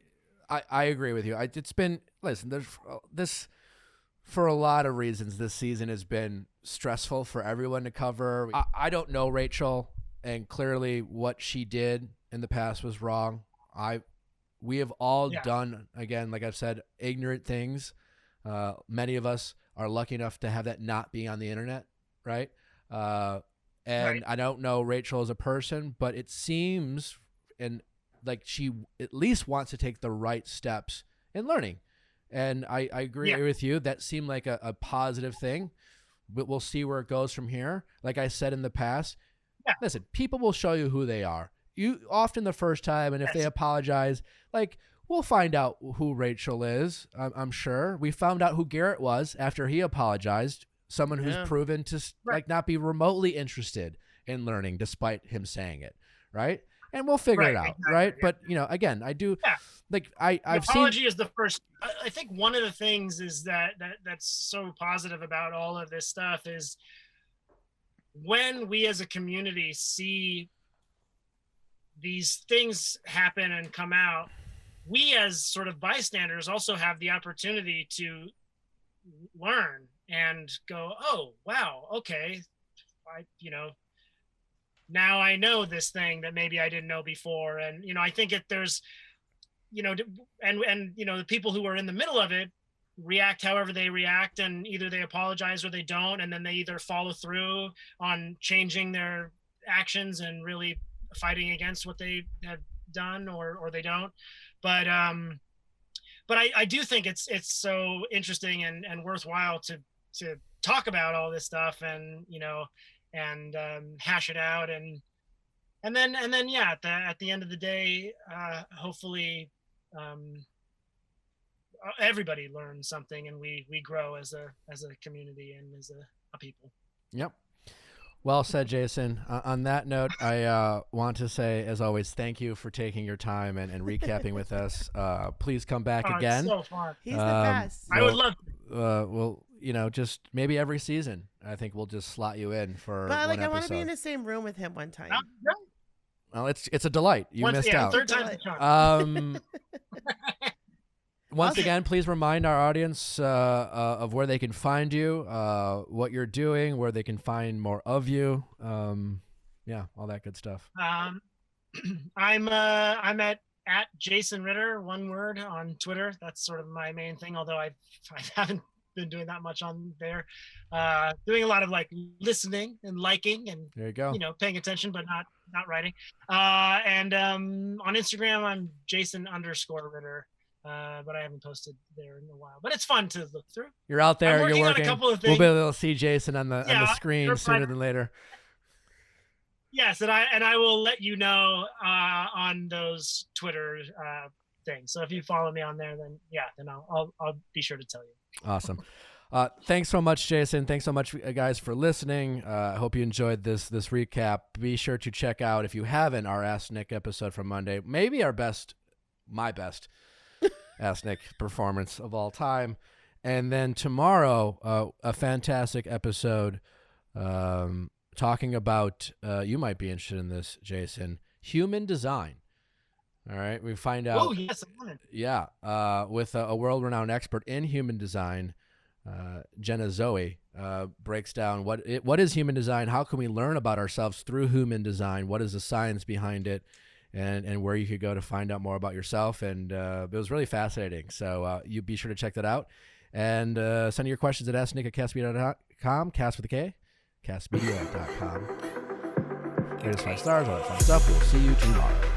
I agree with you. It's been, listen, there's this, for a lot of reasons, this season has been stressful for everyone to cover. I don't know Rachel. And clearly what she did in the past was wrong. We have all done, again, like I've said, ignorant things. Many of us are lucky enough to have that not be on the internet, right? And I don't know Rachel as a person, but it seems like she at least wants to take the right steps in learning. And I agree with you. That seemed like a positive thing. But we'll see where it goes from here. Like I said in the past, listen, people will show you who they are. You often the first time, and if they apologize, like we'll find out who Rachel is. I'm sure we found out who Garrett was after he apologized. Someone who's proven to like not be remotely interested in learning, despite him saying it, right? And we'll figure it out, exactly, right? But again, I do like I've seen apology is the first. I think one of the things is that's so positive about all of this stuff is, when we as a community see these things happen and come out, we as sort of bystanders also have the opportunity to learn and go, oh, wow, okay. Now I know this thing that maybe I didn't know before. And, I think there's, and the people who are in the middle of it react however they react, and either they apologize or they don't, and then they either follow through on changing their actions and really fighting against what they have done or they don't. But I do think it's so interesting and worthwhile to talk about all this stuff and hash it out and then yeah, at the end of the day, hopefully everybody learns something and we grow as a community and as a people. Yep. Well said, Jason. On that note, I want to say, as always, thank you for taking your time and recapping with us. Please come back again. It's so fun. He's the best. I would love to. Well, just maybe every season, I think we'll just slot you in for But one I want to episode. be in the same room with him one time. Well, it's a delight. You missed out. Third time's the charm. Once again, please remind our audience of where they can find you, what you're doing, where they can find more of you. Yeah, all that good stuff. I'm at Jason Ritter, one word, on Twitter. That's sort of my main thing, although I haven't been doing that much on there. Doing a lot of like listening and liking and there you go. Paying attention but not writing. And on Instagram I'm Jason_Ritter. But I haven't posted there in a while. But it's fun to look through. You're out there. You're working. On a couple of we'll things. be able to see Jason on the screen sooner than later. Yes, and I will let you know on those Twitter things. So if you follow me on there, then I'll be sure to tell you. Awesome. Thanks so much, Jason. Thanks so much, guys, for listening. I hope you enjoyed this recap. Be sure to check out, if you haven't, our Ask Nick episode from Monday. Maybe my best Ask Nick performance of all time. And then tomorrow, a fantastic episode talking about, you might be interested in this, Jason, human design. All right, we find out. Oh, yes, I want it. Yeah, with a world-renowned expert in human design, Jenna Zoe, breaks down what is human design, how can we learn about ourselves through human design, what is the science behind it, and where you could go to find out more about yourself. And it was really fascinating. So you be sure to check that out. And send your questions at asknick@castmedia.com, cast with a K, castmedia.com. Rate us 5 stars, all that fun stuff. We'll see you tomorrow.